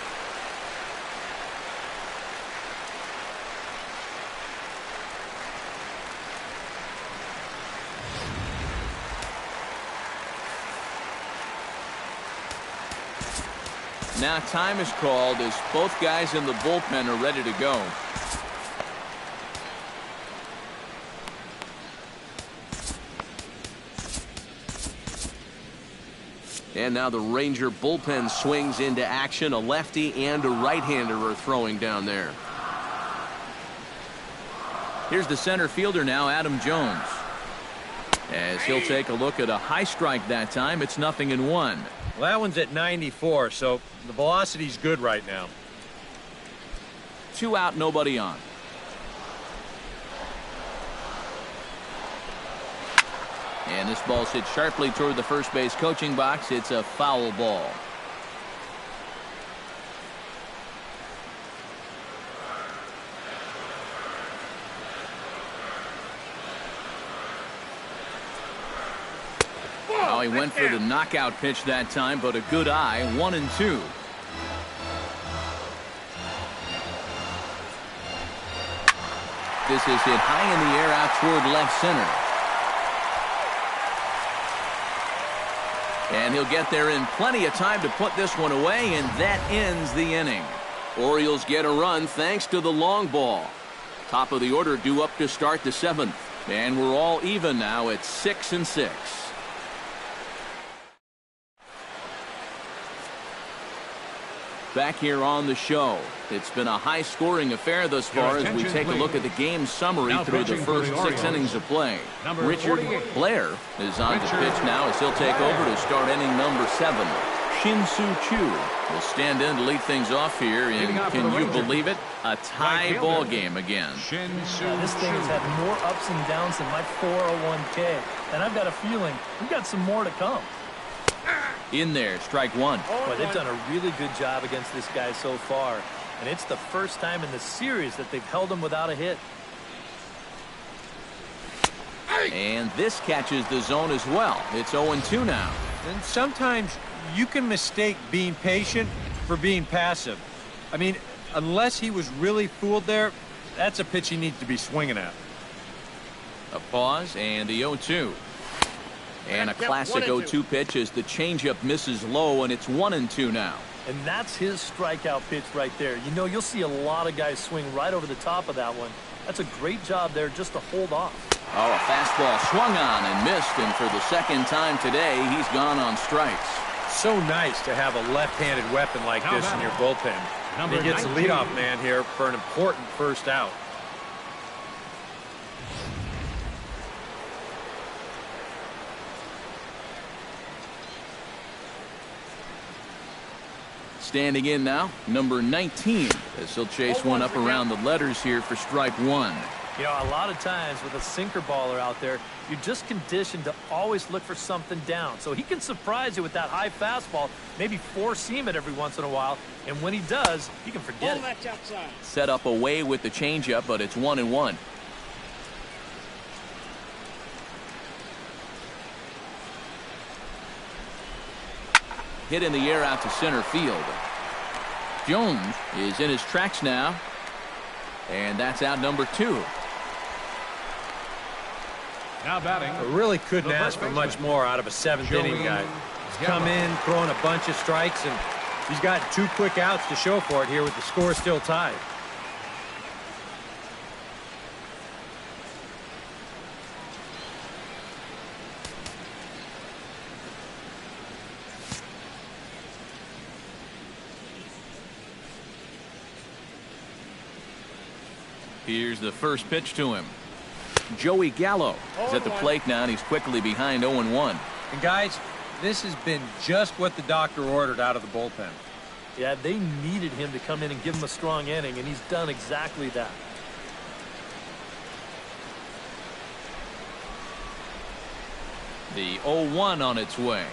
Now time is called as both guys in the bullpen are ready to go. And now the Ranger bullpen swings into action. A lefty and a right-hander are throwing down there. Here's the center fielder now, Adam Jones. As he'll take a look at a high strike that time, it's 0-1. Well, that one's at 94, so the velocity's good right now. 2 out, nobody on. And this ball's hit sharply toward the first base coaching box. It's a foul ball. Oh, he went for the knockout pitch that time, but a good eye. 1-2. This is hit high in the air out toward left center. And he'll get there in plenty of time to put this one away, and that ends the inning. Orioles get a run thanks to the long ball. Top of the order due up to start the 7th. And we're all even now at 6-6. Back here on the show. It's been a high-scoring affair thus far as we take a look at the game summary through the first 6 innings of play. Richard Blair is on the pitch now as he'll take over to start inning number 7. Shin-Soo Choo will stand in to lead things off here in, can you believe it, a tie ball game again. This thing has had more ups and downs than my 401k, and I've got a feeling we've got some more to come. In there, strike 1. Boy, they've done a really good job against this guy so far, and it's the first time in the series that they've held him without a hit. And this catches the zone as well. It's 0-2 now. And sometimes you can mistake being patient for being passive. I mean, unless he was really fooled there, that's a pitch he needs to be swinging at. A pause and the 0-2. And a classic 0-2 pitch as the changeup misses low, and it's 1-2 now. And that's his strikeout pitch right there. You know, you'll see a lot of guys swing right over the top of that one. That's a great job there just to hold off. Oh, a fastball swung on and missed, and for the second time today, he's gone on strikes. So nice to have a left-handed weapon like this in your bullpen. And he gets the leadoff man here for an important first out. Standing in now, number 19, as he'll chase one up around the letters here for strike 1. You know, a lot of times with a sinker baller out there, you're just conditioned to always look for something down. So he can surprise you with that high fastball, maybe four-seam it every once in a while, and when he does, you can forget it. Set up away with the changeup, but it's 1-1. Hit in the air out to center field. Jones is in his tracks now, and that's out number 2. Now batting. I really couldn't ask for much more out of a 7th inning guy. He's come in, throwing a bunch of strikes, and he's got 2 quick outs to show for it here with the score still tied. Here's the first pitch to him. Joey Gallo is at the plate now, and he's quickly behind 0-1. And guys, this has been just what the doctor ordered out of the bullpen. Yeah, they needed him to come in and give him a strong inning, and he's done exactly that. The 0-1 on its way.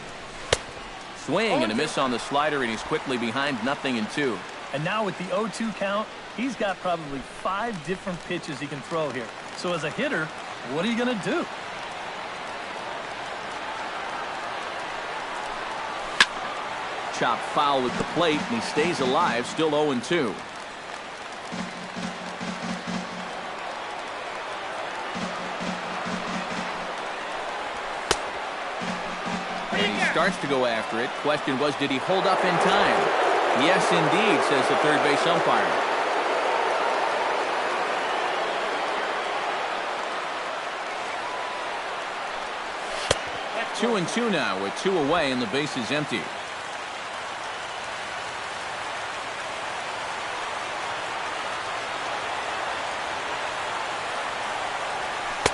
Swing and a miss on the slider, and he's quickly behind 0-2. And now with the 0-2 count, he's got probably 5 different pitches he can throw here. So as a hitter, what are you going to do? Chop foul at the plate, and he stays alive, still 0-2. And he starts to go after it. Question was, did he hold up in time? Yes, indeed, says the third base umpire. 2-2 now with 2 away and the base is empty.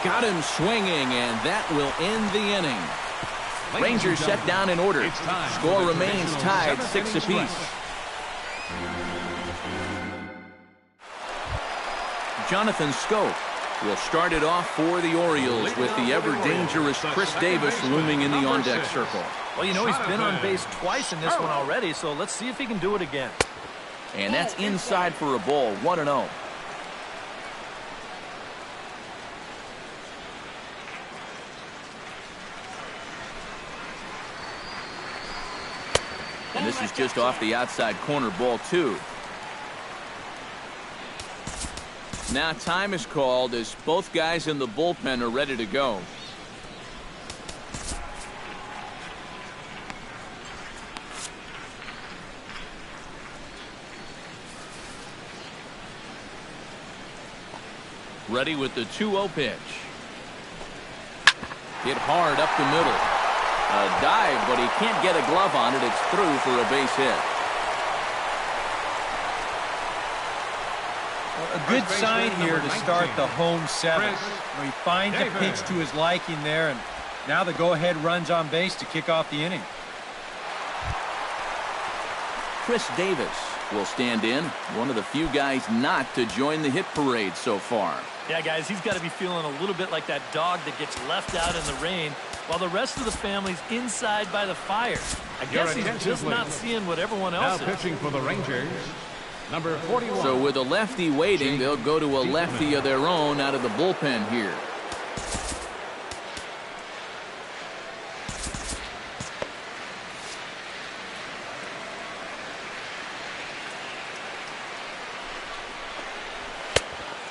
Got him swinging, and that will end the inning. Rangers set down in order. Score remains tied 6 apiece. Jonathan Scope will start it off for the Orioles with the ever-dangerous Chris Davis looming in the on-deck circle. Well, you know, he's been on base twice in this one already, so let's see if he can do it again. And that's inside for a ball, 1-0. And this is just off the outside corner, ball 2. Now time is called as both guys in the bullpen are ready to go. Ready with the 2-0 pitch. Hit hard up the middle. A dive, but he can't get a glove on it. It's through for a base hit. A good sign here to start the home 7. He finds a pitch to his liking there, and now the go-ahead runs on base to kick off the inning. Chris Davis will stand in, one of the few guys not to join the hit parade so far. Yeah, guys, he's got to be feeling a little bit like that dog that gets left out in the rain while the rest of the family's inside by the fire. I guess he's just not seeing what everyone else is. Now pitching for the Rangers, number 41. So with a lefty waiting, they'll go to a lefty of their own out of the bullpen here.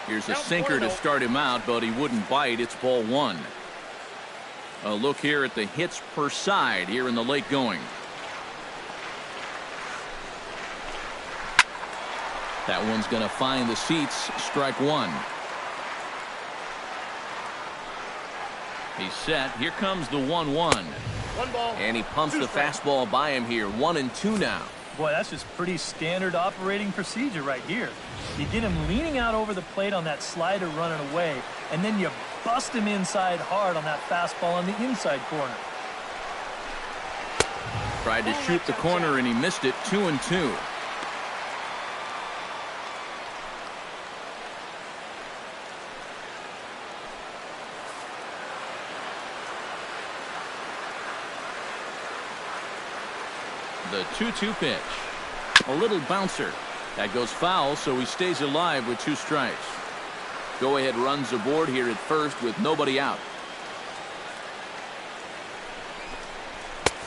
Here's a sinker to start him out, but he wouldn't bite. It's ball 1. A look here at the hits per side here in the late going. That one's going to find the seats. Strike 1. He's set. Here comes the 1-1. 1 ball. And he pumps the fastball by him here. 1-2 now. Boy, that's just pretty standard operating procedure right here. You get him leaning out over the plate on that slider running away, and then you bust him inside hard on that fastball on the inside corner. Tried to shoot the corner, and he missed it. 2-2. The 2-2 pitch. A little bouncer. That goes foul, so he stays alive with 2 strikes. Go-ahead runs aboard here at first with nobody out.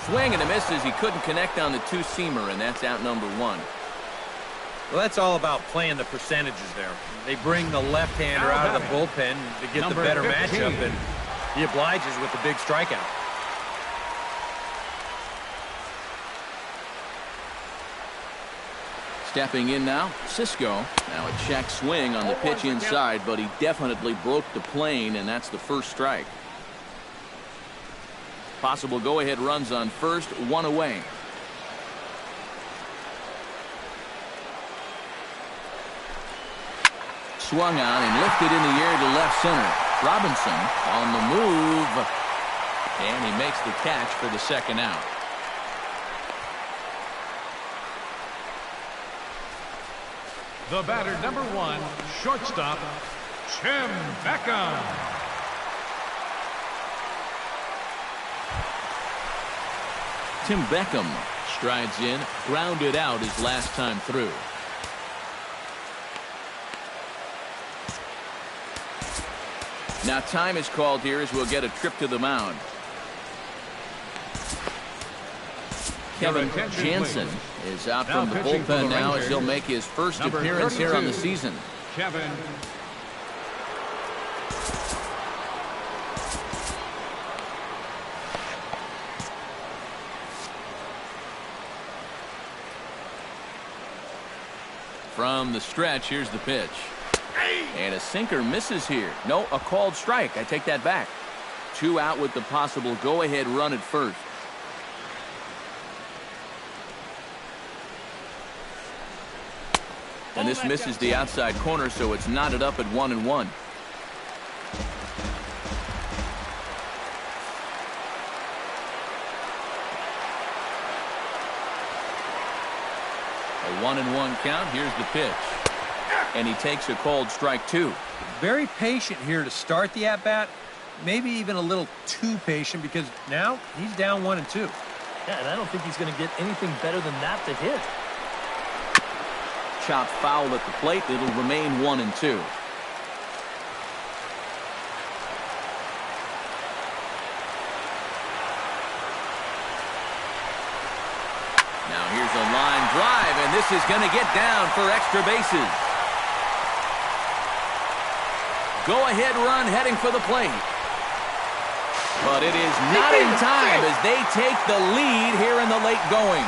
Swing and a miss as he couldn't connect on the 2-seamer, and that's out number 1. Well, that's all about playing the percentages there. They bring the left-hander out of the bullpen to get the better matchup, and he obliges with the big strikeout. Stepping in now, Cisco. Now a check swing on the pitch inside, but he definitely broke the plane, and that's the first strike. Possible go-ahead runs on first, 1 away. Swung on and lifted in the air to left center. Robinson on the move, and he makes the catch for the second out. The batter, number 1, shortstop, Tim Beckham. Tim Beckham strides in, grounded out his last time through. Now time is called here as we'll get a trip to the mound. Kevin Jansen is out from the bullpen now as he'll make his first appearance here on the season. Kevin. From the stretch, here's the pitch. And a sinker misses here. No, a called strike. I take that back. 2 out with the possible go-ahead run at first. And this misses the outside corner, so it's knotted up at 1-1. A 1-1 count. Here's the pitch. And he takes a called strike 2. Very patient here to start the at-bat. Maybe even a little too patient because now he's down 1-2. Yeah, and I don't think he's going to get anything better than that to hit. Chopped foul at the plate. It'll remain 1-2. Now here's a line drive, and this is going to get down for extra bases. Go-ahead run heading for the plate. But it is not in time as they take the lead here in the late going.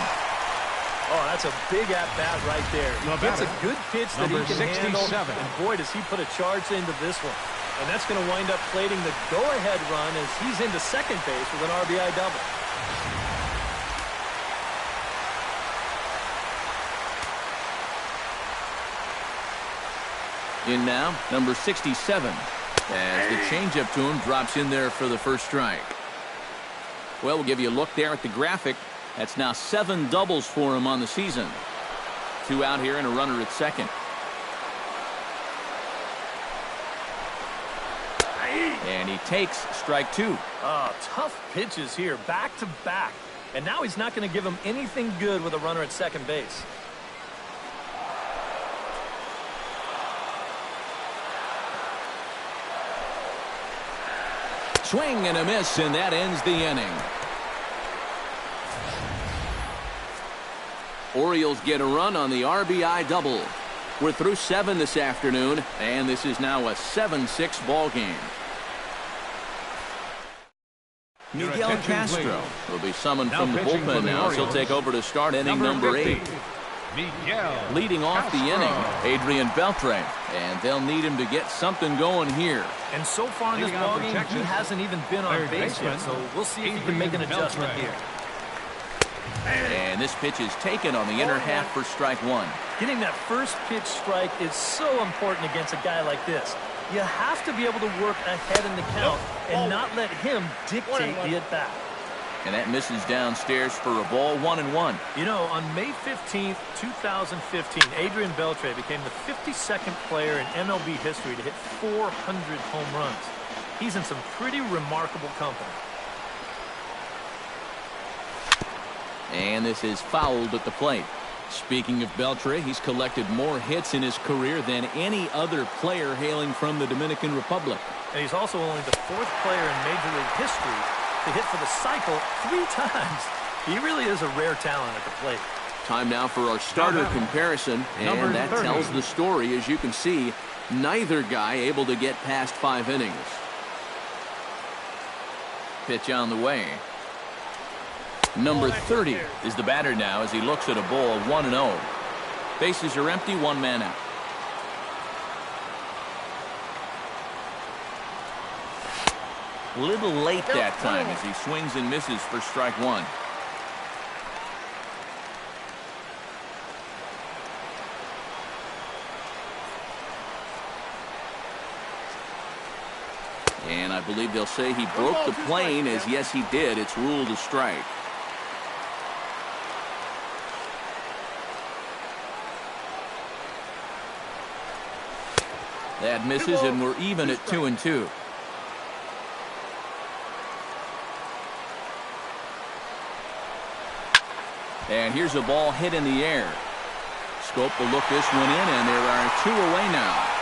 Oh, that's a big at-bat right there. It's a good pitch that he can handle, and boy, does he put a charge into this one. And that's going to wind up plating the go-ahead run as he's into second base with an RBI double. In now, number 67. As the changeup to him drops in there for the first strike. Well, we'll give you a look there at the graphic. That's now 7 doubles for him on the season. 2 out here and a runner at second. And he takes strike 2. Oh, tough pitches here, back to back. And now he's not going to give him anything good with a runner at second base. Swing and a miss, and that ends the inning. Orioles get a run on the RBI double. We're through 7 this afternoon, and this is now a 7-6 ball game. Miguel Castro will be summoned from the bullpen now. He'll take over to start inning number 8. Leading off the inning, Adrian Beltre, and they'll need him to get something going here. And so far in this ballgame, he hasn't even been on base yet, so we'll see if he can make an adjustment here. And this pitch is taken on the inner half for strike 1. Getting that first pitch strike is so important against a guy like this. You have to be able to work ahead in the count and not let him dictate the at-bat. And that misses downstairs for a ball, 1-1. You know, on May 15th, 2015, Adrian Beltre became the 52nd player in MLB history to hit 400 home runs. He's in some pretty remarkable company. And this is fouled at the plate. Speaking of Beltre, he's collected more hits in his career than any other player hailing from the Dominican Republic. And he's also only the 4th player in Major League history to hit for the cycle 3 times. He really is a rare talent at the plate. Time now for our starter comparison, and that tells the story. As you can see, neither guy able to get past 5 innings. Pitch on the way. Number 30 is the batter now as he looks at a ball, 1-0. Bases are empty, 1 man out. A little late that time as he swings and misses for strike 1. And I believe they'll say he broke the plane, as yes he did. It's ruled a strike. That misses, and we're even at 2-2. And here's a ball hit in the air. Scope will look this one in, and there are 2 away now.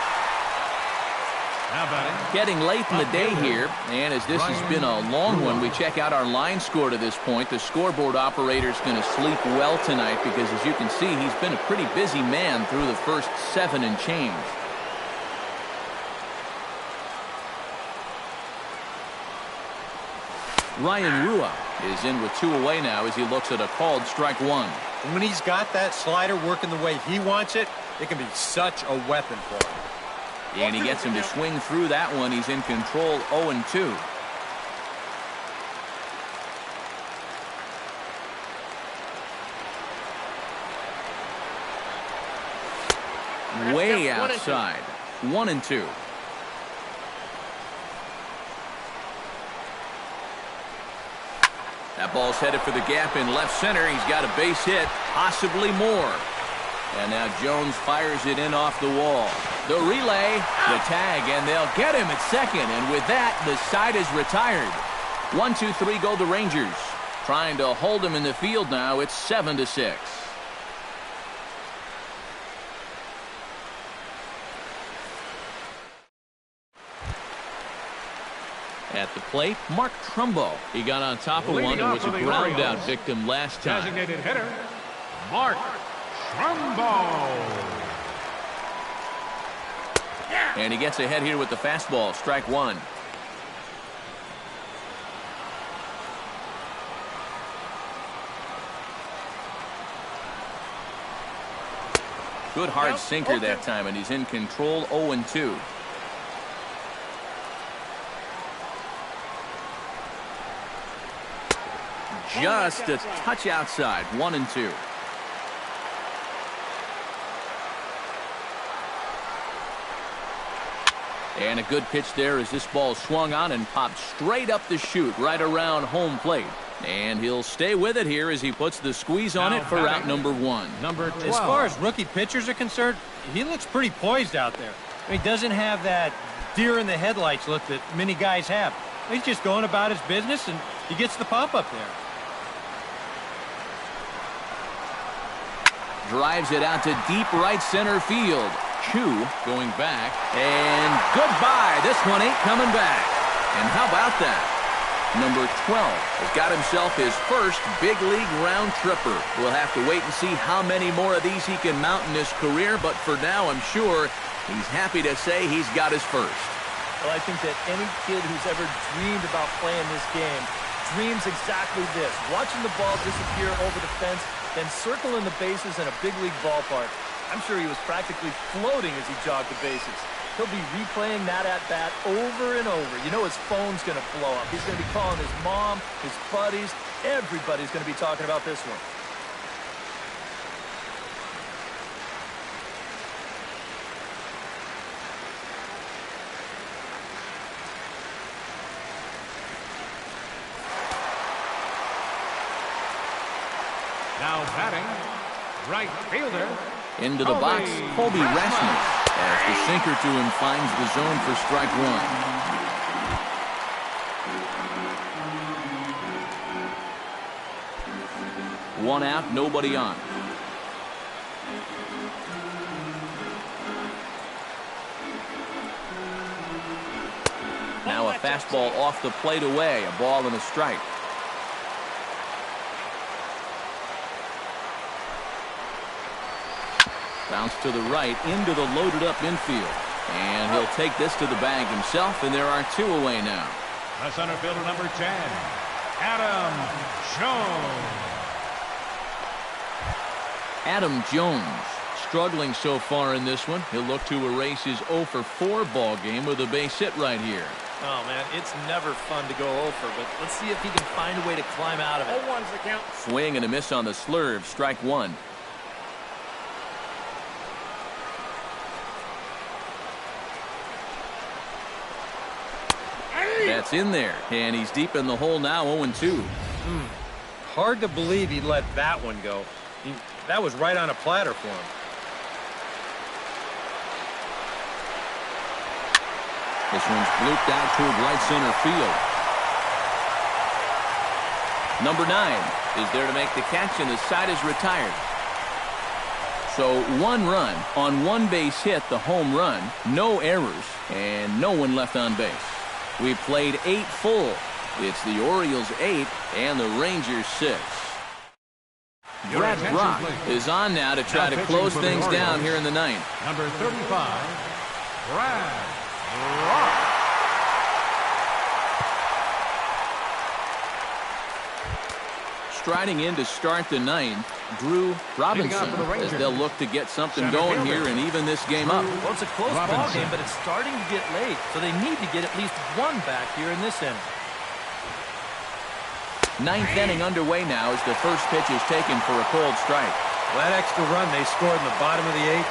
Getting late in the day here, and as this has been a long one, we check out our line score to this point. The scoreboard operator's going to sleep well tonight because, as you can see, he's been a pretty busy man through the first 7 and change. Ryan Rua is in with 2 away now as he looks at a called strike 1. And when he's got that slider working the way he wants it, it can be such a weapon for him. And he gets him to swing through that one. He's in control, 0-2. Way outside, 1-2. That ball's headed for the gap in left center. He's got a base hit, possibly more. And now Jones fires it in off the wall. The relay, the tag, and they'll get him at second. And with that, the side is retired. 1-2-3 go the Rangers. Trying to hold him in the field now. It's 7-6. At the plate, Mark Trumbo. He got on top of one and was a ground-out victim last time. Designated hitter, Mark Trumbo. And he gets ahead here with the fastball. Strike one. Good hard sinker that time, and he's in control. 0-2. Just a touch outside. 1-2. And a good pitch there as this ball swung on and popped straight up the chute right around home plate. And he'll stay with it here as he puts the squeeze on it for out number one. Number 12. As far as rookie pitchers are concerned, he looks pretty poised out there. He doesn't have that deer in the headlights look that many guys have. He's just going about his business, and he gets the pop up there. Drives it out to deep right center field. Chu going back, and goodbye. This one ain't coming back. And how about that? Number 12 has got himself his first big league round tripper. We'll have to wait and see how many more of these he can mount in his career, but for now, I'm sure he's happy to say he's got his first. Well, I think that any kid who's ever dreamed about playing this game dreams exactly this. Watching the ball disappear over the fence, then circling the bases in a big league ballpark. I'm sure he was practically floating as he jogged the bases. He'll be replaying that at-bat over and over. You know his phone's going to blow up. He's going to be calling his mom, his buddies. Everybody's going to be talking about this one. Now batting, right fielder. Into the box, Colby Rasmus. As the sinker to him finds the zone for strike one. One out, nobody on. Now a fastball off the plate away, a ball and a strike. Bounce to the right, into the loaded-up infield. And he'll take this to the bag himself, and there are two away now. The center fielder, number 10, Adam Jones. Adam Jones struggling so far in this one. He'll look to erase his 0-for-4 ball game with a base hit right here. Oh, man, it's never fun to go over, but let's see if he can find a way to climb out of it. 0-1's the count. Swing and a miss on the slurve. Strike one. That's in there, and he's deep in the hole now. 0-2. Hard to believe he let that one go. That was right on a platter for him. This one's blooped out toward right center field. Number 9 is there to make the catch, and the side is retired. So one run on one base hit, the home run, no errors, and no one left on base. We've played 8 full. It's the Orioles 8 and the Rangers 6. Brad Brock is on now to try to close things down here in the ninth. Number 35, Brad Brock. Striding in to start the ninth, Drew Robinson, as they'll look to get something going here and even this game up. Well, it's a close ball game, but it's starting to get late, so they need to get at least one back here in this inning. Ninth inning underway now as the first pitch is taken for a cold strike. Well, that extra run they scored in the bottom of the 8th,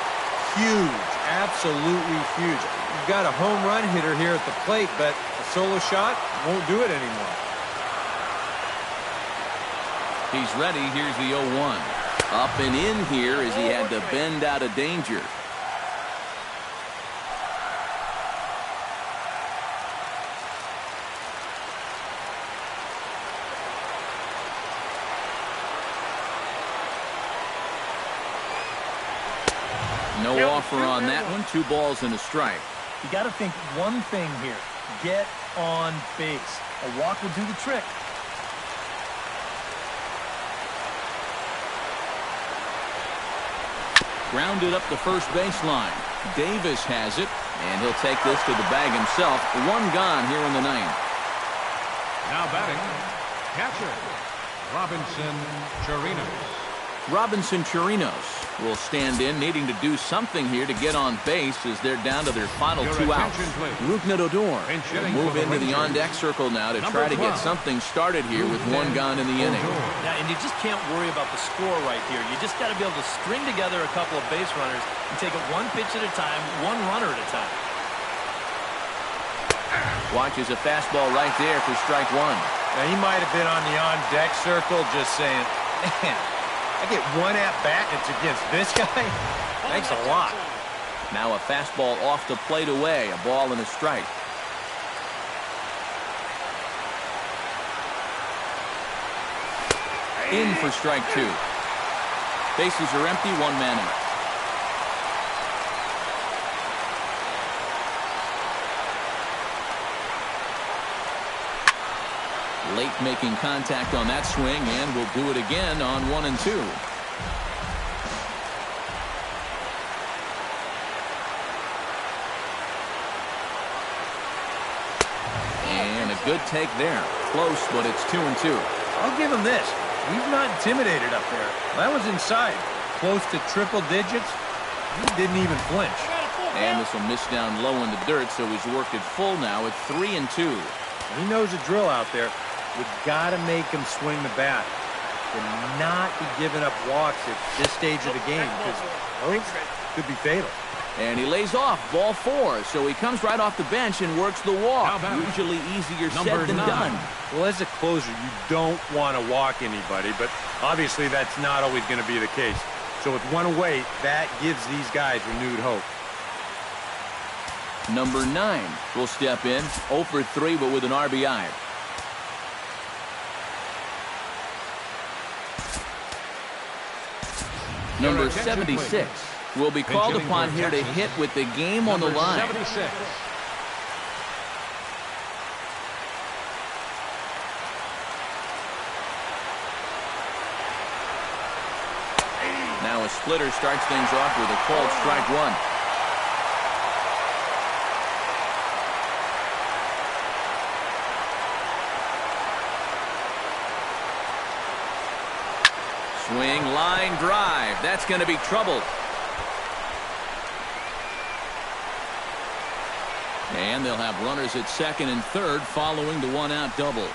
huge, absolutely huge. You've got a home run hitter here at the plate, but a solo shot won't do it anymore. He's ready. Here's the 0-1. Up and in here as he had to bend out of danger. No offer on that one. 2 balls and a strike. You got to think one thing here. Get on base. A walk will do the trick. Grounded up the first baseline. Davis has it, and he'll take this to the bag himself. 1 gone here in the 9th. Now batting, catcher, Robinson Chirinos. Robinson Chirinos will stand in, needing to do something here to get on base as they're down to their final 2 outs. Rougned Odor will move into the on-deck circle now to try to get something started here with 1 gone in the inning. Yeah, and you just can't worry about the score right here. You just got to be able to string together a couple of base runners and take it 1 pitch at a time, 1 runner at a time. Watches a fastball right there for strike 1. Now, he might have been on the on-deck circle just saying, man, I get 1 at-bat, it's against this guy? Thanks a lot. Now a fastball off the plate away, a ball and a strike. In for strike 2. Bases are empty, 1 man out. Late making contact on that swing, and will do it again on 1 and 2. And a good take there. Close, but it's 2 and 2. I'll give him this. He's not intimidated up there. That was inside. Close to triple digits. He didn't even flinch. And this will miss down low in the dirt, so he's worked it full now at 3 and 2. He knows the drill out there. You've got to make him swing the bat and not be giving up walks at this stage of the game, because those could be fatal. And he lays off, ball 4, so he comes right off the bench and works the walk. Usually easier said than done. Well, as a closer, you don't want to walk anybody, but obviously that's not always going to be the case. So with 1 away, that gives these guys renewed hope. Number 9 will step in, 0 for 3, but with an RBI. Number 76 will be called upon here to hit with the game on the line. 76. Now a splitter starts things off with a called strike 1. Swing, line drive. That's going to be trouble. And they'll have runners at 2nd and 3rd following the 1-out double.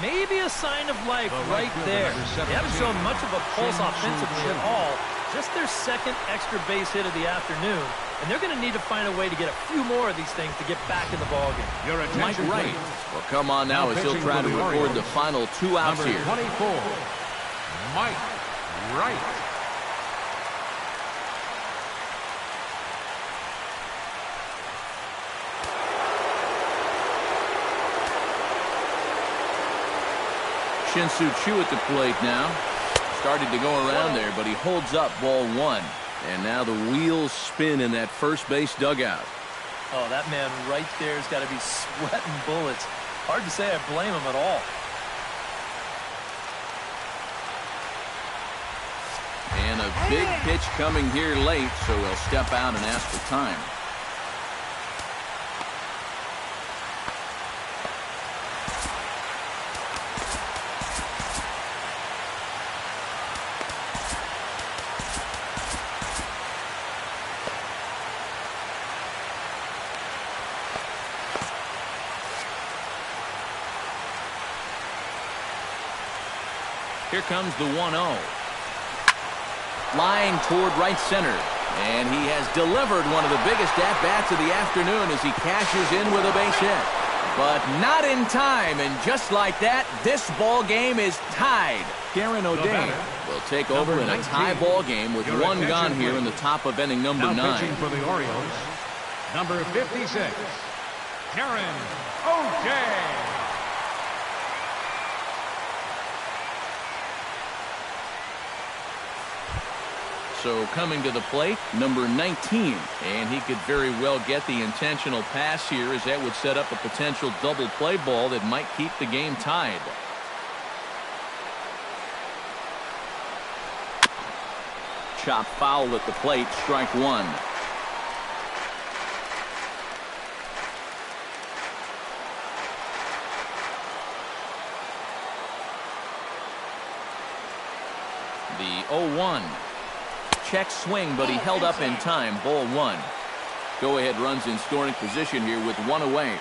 Maybe a sign of life right there. They haven't shown much of a pulse offensively at all. Just their 2nd extra base hit of the afternoon. And they're going to need to find a way to get a few more of these things to get back in the ballgame. Mike Wright will come on now as he'll try to record the final 2 outs Number here. 24, Mike Wright. Shin-Soo Choo at the plate now. Started to go around there, but he holds up ball 1. And now the wheels spin in that first base dugout. Oh, that man right there has got to be sweating bullets. Hard to say I blame him at all. And a big pitch coming here late, so he'll step out and ask for time. Here comes the 1-0. Line toward right center. And he has delivered one of the biggest at-bats of the afternoon as he cashes in with a base hit. But not in time, and just like that, this ball game is tied. Darren O'Day will take over in a tie ball game with one gone here in the top of inning number 9. Pitching for the Orioles, number 56, Darren O'Day. So coming to the plate, number 19. And he could very well get the intentional pass here, as that would set up a potential double play ball that might keep the game tied. Chop foul at the plate, strike 1. The 0-1. Check swing, but he held up in time. Ball 1. Go-ahead runs in scoring position here with 1 away.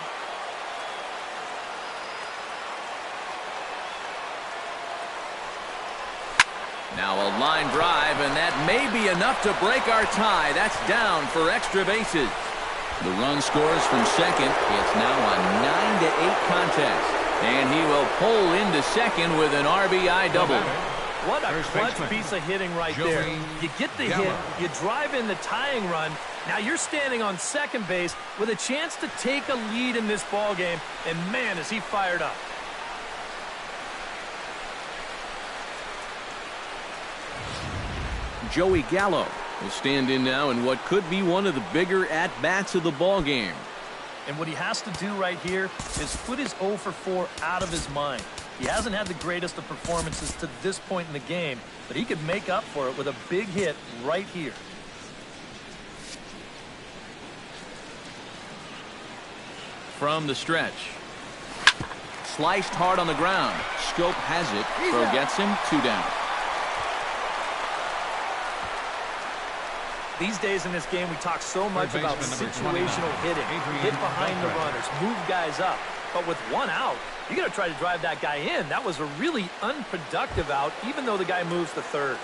Now a line drive, and that may be enough to break our tie. That's down for extra bases. The run scores from second. It's now a 9-8 contest, and he will pull into second with an RBI double. What a clutch piece of hitting right there. You get the hit, you drive in the tying run. Now you're standing on second base with a chance to take a lead in this ball game, and man, is he fired up. Joey Gallo will stand in now in what could be one of the bigger at-bats of the ball game. And what he has to do right here is put his 0 for 4 out of his mind. He hasn't had the greatest of performances to this point in the game, but he could make up for it with a big hit right here. From the stretch. Sliced hard on the ground. Scope has it. Throw gets him. 2 down. These days in this game, we talk so much about situational hitting. Hit behind the runners, move guys up. But with 1 out, you got to try to drive that guy in. That was a really unproductive out, even though the guy moves to third.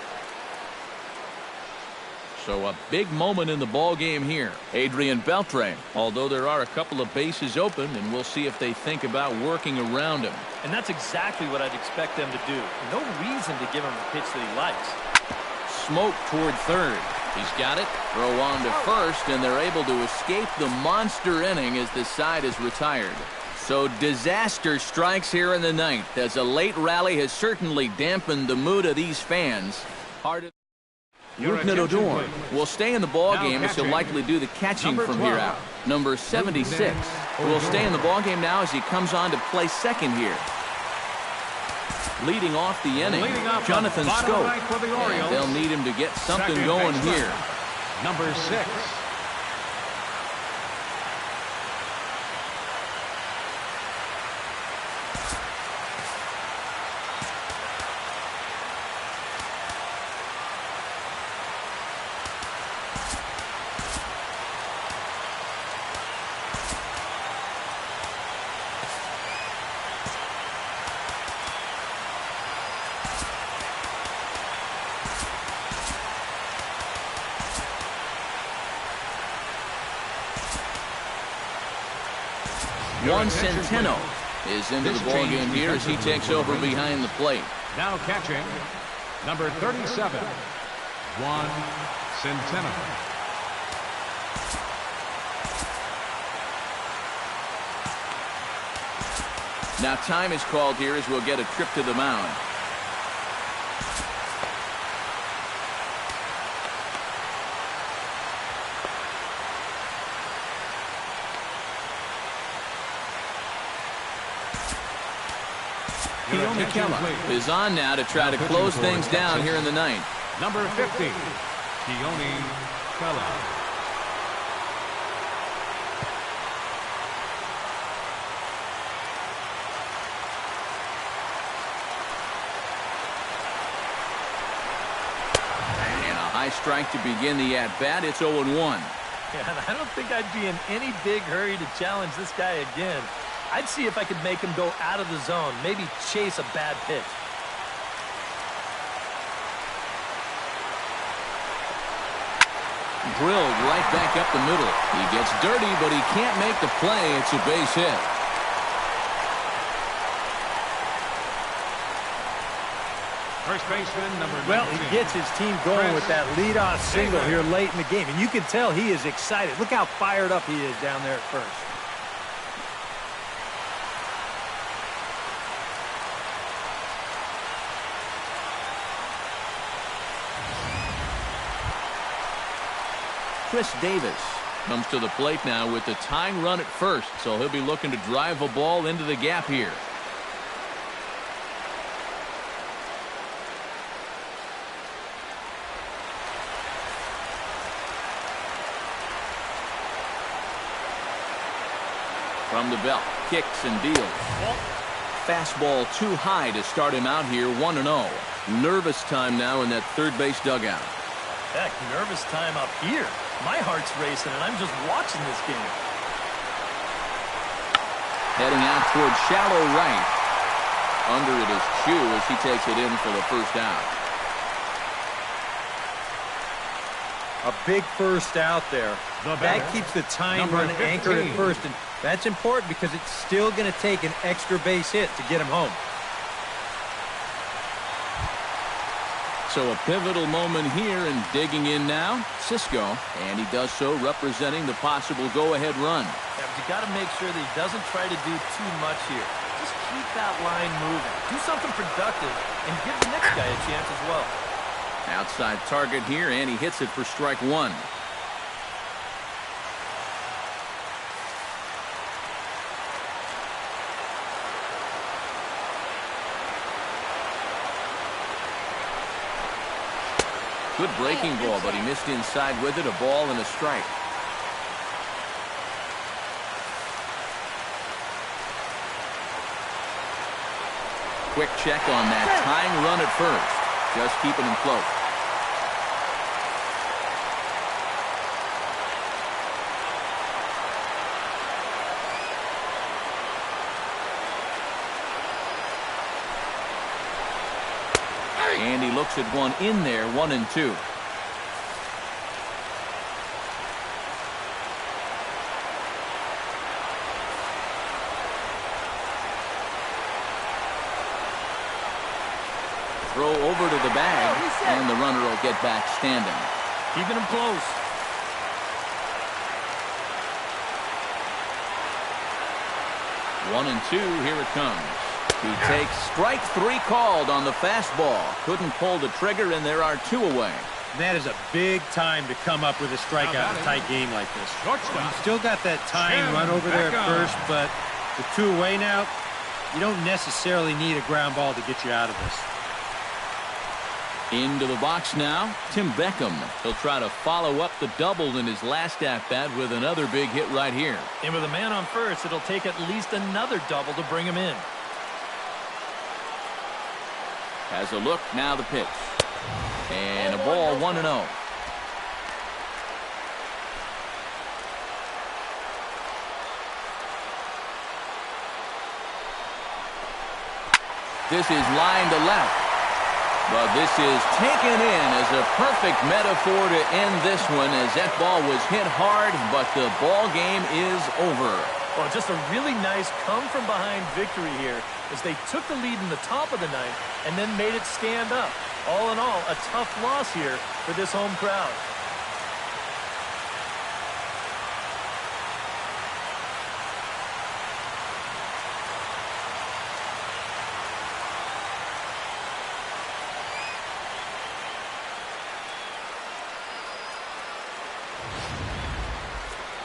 So a big moment in the ball game here. Adrian Beltre, although there are a couple of bases open, and we'll see if they think about working around him. And that's exactly what I'd expect them to do. No reason to give him a pitch that he likes. Smoke toward third. He's got it. Throw on to first, and they're able to escape the monster inning as the side is retired. So disaster strikes here in the 9th, as a late rally has certainly dampened the mood of these fans. Rougned Odor will stay in the ball game, as he'll likely do the catching from here out. Number 76 will stay in the ball game now as he comes on to play second here. Leading off the inning, Jonathan Scope. And they'll need him to get something going here. Number 6. Juan Centeno is into the ball game here as he takes over behind the plate. Now catching, number 37, Juan Centeno. Now time is called here as we'll get a trip to the mound. Keone is on now to try to close things down here in the 9th. Number 50, Keone Keller. And a high strike to begin the at-bat. It's 0-1. Yeah, and I don't think I'd be in any big hurry to challenge this guy again. I'd see if I could make him go out of the zone, maybe chase a bad pitch. Drilled right back up the middle. He gets dirty, but he can't make the play. It's a base hit. First baseman, number 19. Well, he gets his team going with that leadoff single here late in the game, and you can tell he is excited. Look how fired up he is down there at first. Chris Davis comes to the plate now with the tying run at first, so he'll be looking to drive a ball into the gap here. From the belt, kicks and deals. Fastball too high to start him out here, 1-0. Nervous time now in that third base dugout. Heck, nervous time up here. My heart's racing, and I'm just watching this game. Heading out towards shallow right. Under it is Chu as he takes it in for the first out. A big first out there. That keeps the tying run anchored at first, and that's important because it's still going to take an extra base hit to get him home. So a pivotal moment here, and digging in now, Cisco, and he does so representing the possible go-ahead run. Yeah, but you got to make sure that he doesn't try to do too much here. Just keep that line moving. Do something productive, and give the next guy a chance as well. Outside target here, and he hits it for strike one. Good breaking ball, but he missed inside with it. A ball and a strike. Quick check on that tying run at first. Just keeping him close. And he looks at one in there, 1-2. Throw over to the bag, and the runner will get back standing. Keeping him close. One and two, here it comes. He takes strike three called on the fastball. Couldn't pull the trigger, and there are two away. That is a big time to come up with a strikeout in a tight game like this. You still got that tying run over there at first, but with two away now, you don't necessarily need a ground ball to get you out of this. Into the box now, Tim Beckham. He'll try to follow up the double in his last at-bat with another big hit right here. And with a man on first, it'll take at least another double to bring him in. Has a look, now the pitch. And a ball, 1-0. This is line to left. But this is taken in as a perfect metaphor to end this one, as that ball was hit hard, but the ball game is over. Well, just a really nice come-from-behind victory here as they took the lead in the top of the ninth and then made it stand up. All in all, a tough loss here for this home crowd.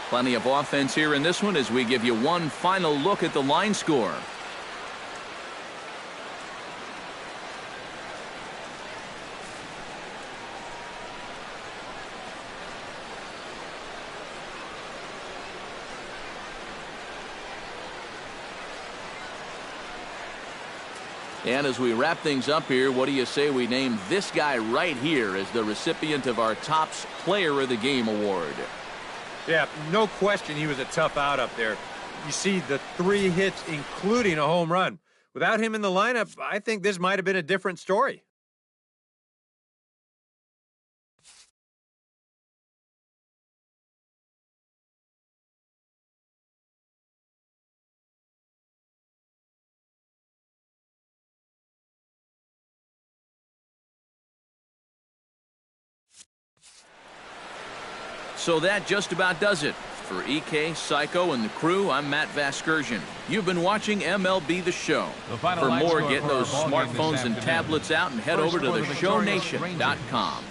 Plenty of offense here in this one as we give you one final look at the line score. And as we wrap things up here, what do you say we name this guy right here as the recipient of our Topps Player of the Game award? Yeah, no question he was a tough out up there. You see the 3 hits, including a home run. Without him in the lineup, I think this might have been a different story. So that just about does it. For EK, Psycho, and the crew, I'm Matt Vasgersian. You've been watching MLB The Show. For more, get those smartphones and tablets out and head over to theshownation.com.